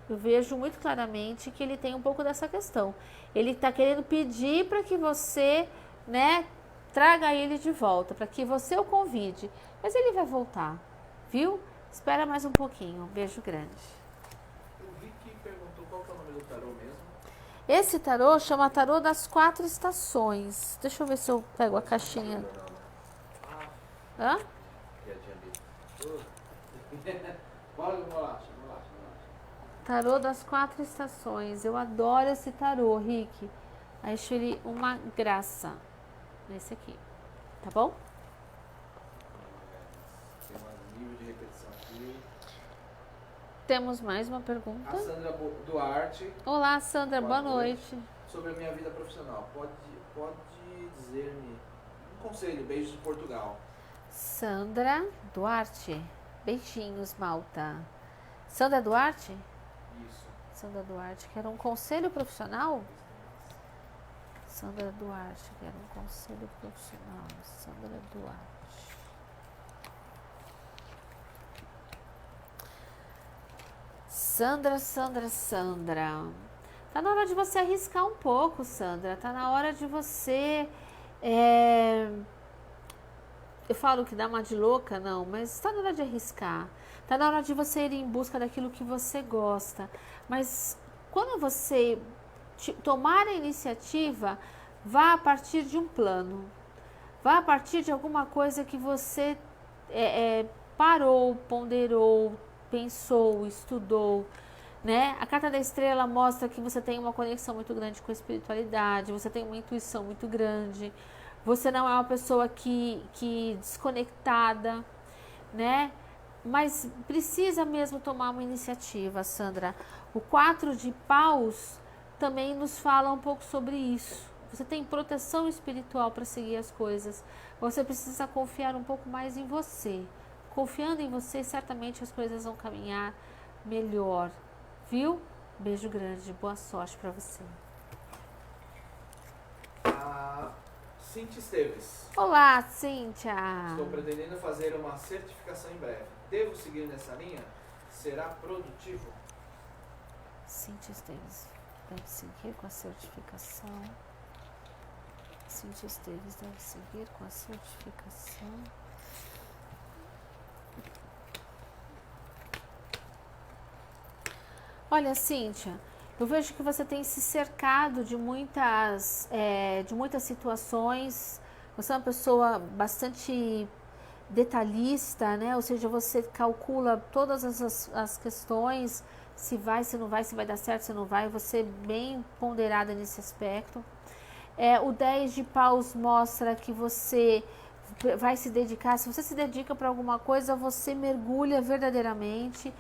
vejo muito claramente que ele tem um pouco dessa questão. Ele está querendo pedir para que você, né, traga ele de volta, para que você o convide. Mas ele vai voltar, viu? Espera mais um pouquinho. Um beijo grande. O Rick perguntou qual que é o nome do tarô mesmo. Esse tarô chama Tarô das 4 Estações. Deixa eu ver se eu pego a caixinha. Hã? Bora, relaxa. Tarô das 4 Estações. Eu adoro esse tarô, Rick. Acho ele uma graça. Nesse aqui. Tá bom? Tem um nível de repetição aqui. Temos mais uma pergunta. A Sandra Duarte. Olá, Sandra. Boa noite. Sobre a minha vida profissional. Pode dizer-me um conselho. Beijos de Portugal. Sandra Duarte. Beijinhos, Malta. Sandra Duarte? Isso. Sandra Duarte, quer um conselho profissional? Sandra Duarte, quer um conselho profissional. Sandra Duarte. Sandra. Tá na hora de você arriscar um pouco, Sandra. Tá na hora de você... Eu falo que dá uma de louca, não, mas está na hora de arriscar. Está na hora de você ir em busca daquilo que você gosta. Mas quando você tomar a iniciativa, vá a partir de um plano. Vá a partir de alguma coisa que você parou, ponderou, pensou, estudou. Né? A carta da estrela mostra que você tem uma conexão muito grande com a espiritualidade, você tem uma intuição muito grande. Você não é uma pessoa que desconectada, né? Mas precisa mesmo tomar uma iniciativa, Sandra. O 4 de paus também nos fala um pouco sobre isso. Você tem proteção espiritual para seguir as coisas. Você precisa confiar um pouco mais em você. Confiando em você, certamente as coisas vão caminhar melhor. Viu? Beijo grande, boa sorte para você. Cíntia Esteves. Olá, Cíntia. Estou pretendendo fazer uma certificação em breve. Devo seguir nessa linha? Será produtivo? Cíntia Esteves deve seguir com a certificação. Cíntia Esteves deve seguir com a certificação. Olha, Cíntia, eu vejo que você tem se cercado de muitas situações. Você é uma pessoa bastante detalhista, né? Ou seja, você calcula todas as questões, se vai, se não vai, se vai dar certo, se não vai. Você é bem ponderada nesse aspecto. O 10 de paus mostra que você vai se dedicar. Se você se dedica para alguma coisa, você mergulha verdadeiramente.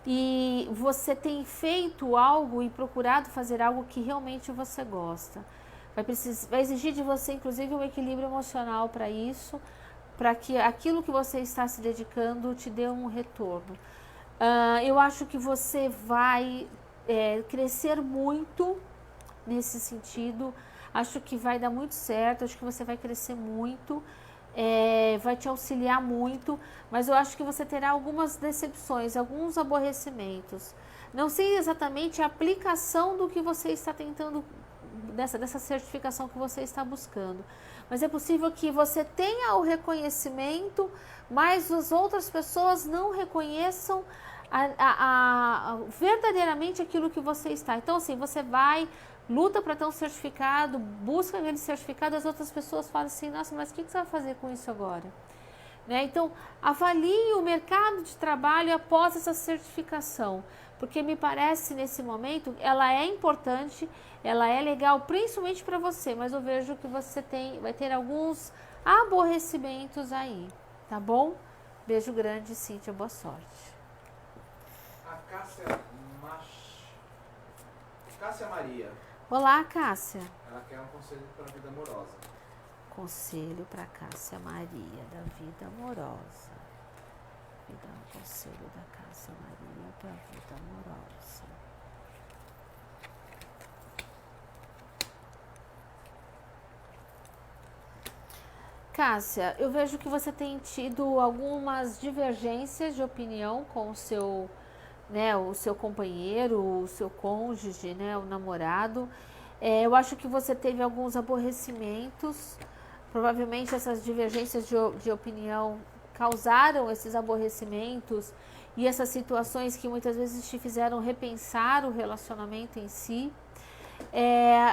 E você tem feito algo e procurado fazer algo que realmente você gosta. Vai exigir de você, inclusive, um equilíbrio emocional para isso, para que aquilo que você está se dedicando te dê um retorno. Eu acho que você vai crescer muito nesse sentido. Acho que vai dar muito certo, acho que você vai crescer muito. Vai te auxiliar muito, mas eu acho que você terá algumas decepções, alguns aborrecimentos. Não sei exatamente a aplicação do que você está tentando, dessa certificação que você está buscando, mas é possível que você tenha o reconhecimento, mas as outras pessoas não reconheçam verdadeiramente aquilo que você está. Então, assim, você vai... luta para ter um certificado, busca aquele certificado, as outras pessoas falam assim, nossa, mas o que você vai fazer com isso agora? Né? Então, avalie o mercado de trabalho após essa certificação, porque me parece, nesse momento, ela é importante, ela é legal, principalmente para você, mas eu vejo que você vai ter alguns aborrecimentos aí, tá bom? Beijo grande, Cíntia, boa sorte. A Cássia Maria. Olá, Cássia. Ela quer um conselho para a vida amorosa. Conselho para Cássia Maria, da vida amorosa. Conselho da Cássia Maria para a vida amorosa. Cássia, eu vejo que você tem tido algumas divergências de opinião com o seu, né, o seu companheiro, o seu cônjuge, né, o namorado. Eu acho que você teve alguns aborrecimentos. Provavelmente essas divergências de opinião causaram esses aborrecimentos e essas situações que muitas vezes te fizeram repensar o relacionamento em si.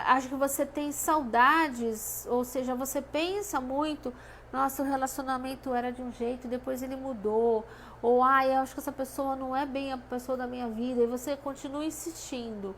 Acho que você tem saudades, ou seja, você pensa muito, nossa, o relacionamento era de um jeito, depois ele mudou, ou eu acho que essa pessoa não é bem a pessoa da minha vida, e você continua insistindo.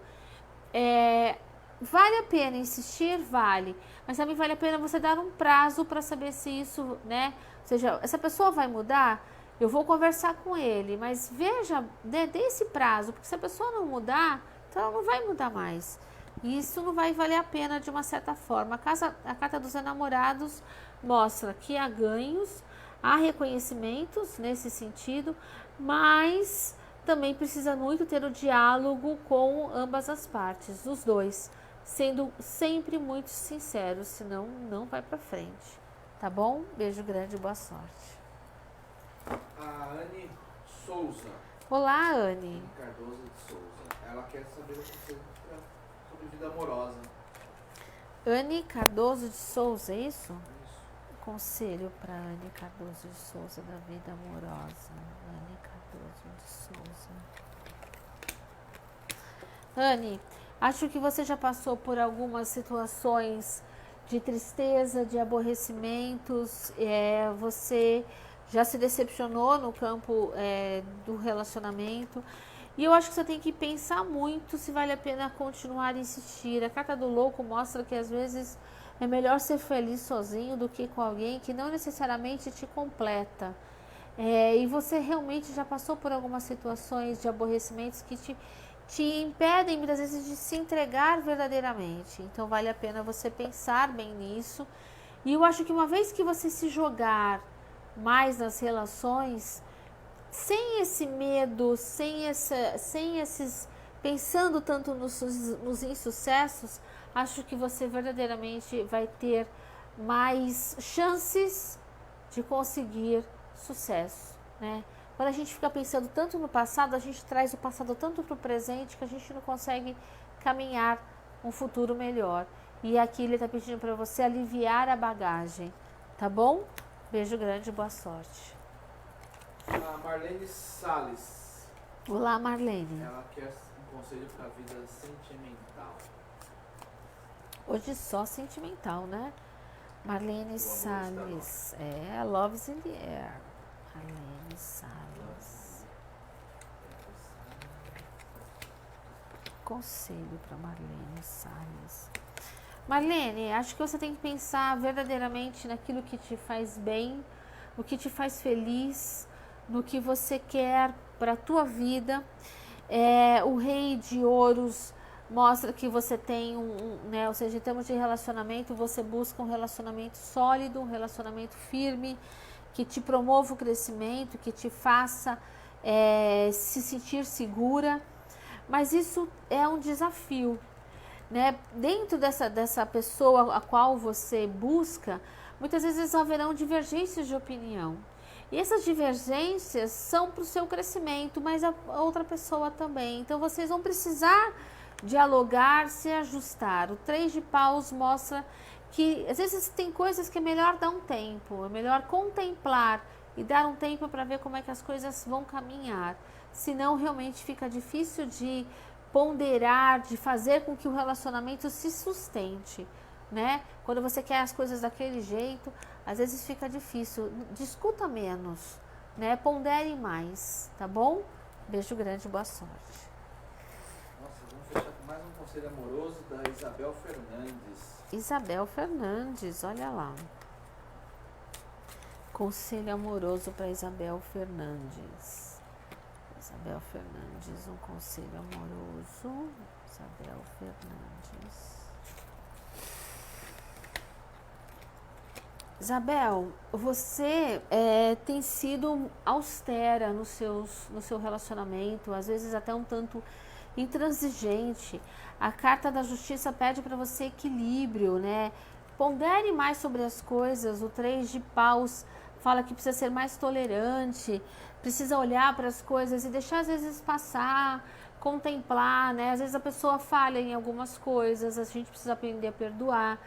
Vale a pena insistir? Vale, mas também vale a pena você dar um prazo para saber se isso, né, ou seja, essa pessoa vai mudar. Eu vou conversar com ele, mas veja, dê esse prazo, porque se a pessoa não mudar, então ela não vai mudar mais. E isso não vai valer a pena de uma certa forma. A carta dos enamorados mostra que há ganhos, há reconhecimentos nesse sentido, mas também precisa muito ter o diálogo com ambas as partes, os dois, sendo sempre muito sinceros, senão não vai pra frente. Tá bom? Beijo grande e boa sorte. A Anne Souza. Olá, Anne. Anne Cardoso de Souza. Ela quer saber o que você sobre vida amorosa. Anne Cardoso de Souza, é isso? Isso. Conselho para Anne Cardoso de Souza da vida amorosa. Anne Cardoso de Souza. Anne, acho que você já passou por algumas situações de tristeza, de aborrecimentos. Você já se decepcionou no campo do relacionamento. E eu acho que você tem que pensar muito se vale a pena continuar a insistir. A carta do louco mostra que às vezes é melhor ser feliz sozinho do que com alguém que não necessariamente te completa. E você realmente já passou por algumas situações de aborrecimentos que te impedem muitas vezes de se entregar verdadeiramente. Então vale a pena você pensar bem nisso. E eu acho que uma vez que você se jogar mais nas relações, sem esse medo, sem esses pensando tanto nos insucessos, acho que você verdadeiramente vai ter mais chances de conseguir sucesso, né? Quando a gente fica pensando tanto no passado, a gente traz o passado tanto para o presente que a gente não consegue caminhar um futuro melhor. E aqui ele está pedindo para você aliviar a bagagem, tá bom? Beijo grande e boa sorte. A Marlene Salles. Olá, Marlene. Ela quer um conselho para a vida sentimental. Hoje só sentimental, né? Marlene Salles. Loves in the Air. Marlene Salles. Conselho para Marlene Salles. Marlene, acho que você tem que pensar verdadeiramente naquilo que te faz bem, no que te faz feliz, no que você quer para a tua vida. O Rei de Ouros mostra que você tem né, ou seja, em termos de relacionamento, você busca um relacionamento sólido, um relacionamento firme, que te promova o crescimento, que te faça se sentir segura. Mas isso é um desafio, né? Dentro dessa pessoa a qual você busca, muitas vezes haverão divergências de opinião. E essas divergências são para o seu crescimento, mas a outra pessoa também. Então vocês vão precisar dialogar, se ajustar. O 3 de paus mostra que às vezes tem coisas que é melhor dar um tempo, é melhor contemplar e dar um tempo para ver como é que as coisas vão caminhar. Senão realmente fica difícil de ponderar, de fazer com que o relacionamento se sustente, né? Quando você quer as coisas daquele jeito, às vezes fica difícil. Discuta menos, né? Pondere mais, tá bom? Beijo grande, boa sorte. Nossa, vamos fechar com mais um conselho amoroso da Isabel Fernandes. Isabel Fernandes, olha lá. Conselho amoroso para Isabel Fernandes. Isabel Fernandes, um conselho amoroso. Isabel Fernandes. Isabel, você tem sido austera no seu relacionamento, às vezes até um tanto intransigente. A carta da justiça pede para você equilíbrio, né? Pondere mais sobre as coisas. O 3 de paus fala que precisa ser mais tolerante, precisa olhar para as coisas e deixar às vezes passar, contemplar, né? Às vezes a pessoa falha em algumas coisas, a gente precisa aprender a perdoar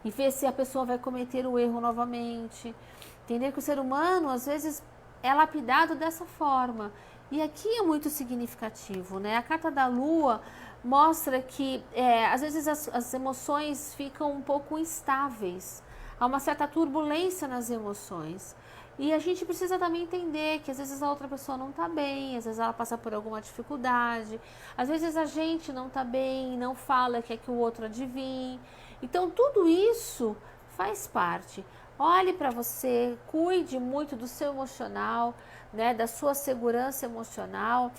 e ver se a pessoa vai cometer o erro novamente. Entender que o ser humano, às vezes, é lapidado dessa forma. E aqui é muito significativo, né? A carta da lua mostra que, às vezes, as emoções ficam um pouco instáveis. Há uma certa turbulência nas emoções. E a gente precisa também entender que às vezes a outra pessoa não está bem, às vezes ela passa por alguma dificuldade, às vezes a gente não está bem, não fala, quer que o outro adivinhe. Então tudo isso faz parte. Olhe para você, cuide muito do seu emocional, né, da sua segurança emocional,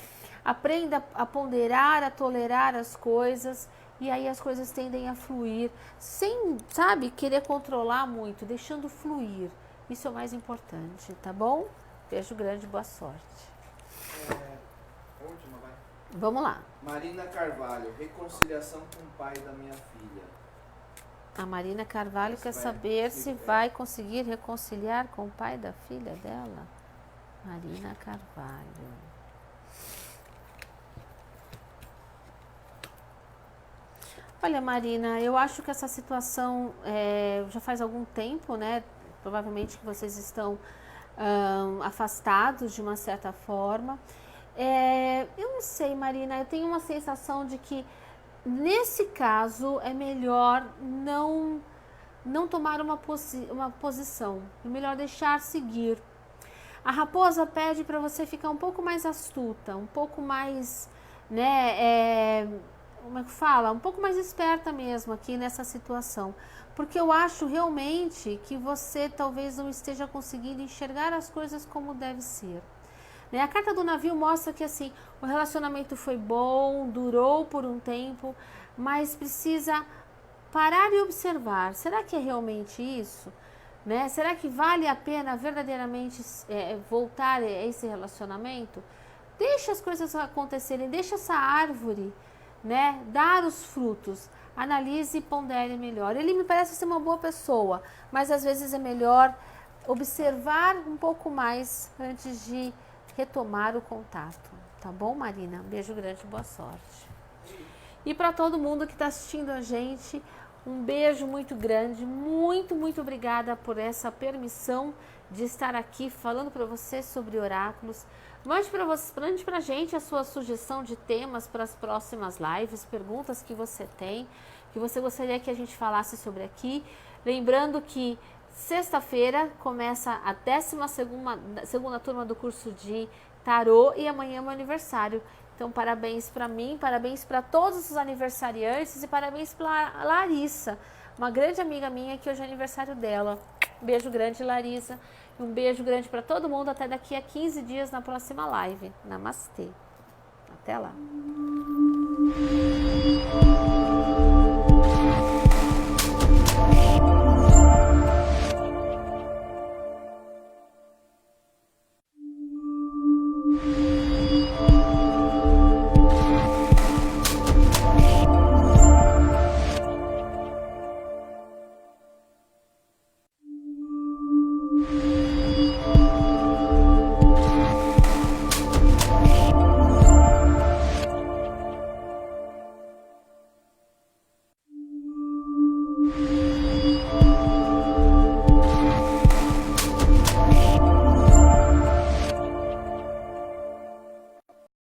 aprenda a ponderar, a tolerar as coisas. E aí as coisas tendem a fluir, sem, sabe, querer controlar muito, deixando fluir. Isso é o mais importante, tá bom? Beijo grande, boa sorte. Última, vai. Vamos lá. Marina Carvalho, reconciliação com o pai da minha filha. A Marina Carvalho quer saber se vai conseguir reconciliar com o pai da filha dela. Marina Carvalho. Olha, Marina, eu acho que essa situação já faz algum tempo, né? Provavelmente que vocês estão afastados de uma certa forma. Eu não sei, Marina, eu tenho uma sensação de que nesse caso é melhor não tomar uma posição, é melhor deixar seguir. A raposa pede para você ficar um pouco mais astuta, um pouco mais, né, como é que fala? Um pouco mais esperta mesmo aqui nessa situação. Porque eu acho realmente que você talvez não esteja conseguindo enxergar as coisas como deve ser. Né? A carta do navio mostra que assim, o relacionamento foi bom, durou por um tempo, mas precisa parar e observar. Será que é realmente isso? Né? Será que vale a pena verdadeiramente voltar a esse relacionamento? Deixa as coisas acontecerem, deixa essa árvore, né, dar os frutos. Analise e pondere melhor. Ele me parece ser uma boa pessoa, mas às vezes é melhor observar um pouco mais antes de retomar o contato. Tá bom, Marina? Um beijo grande, boa sorte. E para todo mundo que está assistindo a gente, um beijo muito grande. Muito, muito obrigada por essa permissão de estar aqui falando para você sobre oráculos. Mande para a gente a sua sugestão de temas para as próximas lives, perguntas que você tem, que você gostaria que a gente falasse sobre aqui. Lembrando que sexta-feira começa a 12ª turma do curso de Tarô e amanhã é meu aniversário. Então, parabéns para mim, parabéns para todos os aniversariantes e parabéns para Larissa, uma grande amiga minha que hoje é aniversário dela. Um beijo grande, Larissa. E um beijo grande para todo mundo. Até daqui a 15 dias na próxima live. Namastê. Até lá.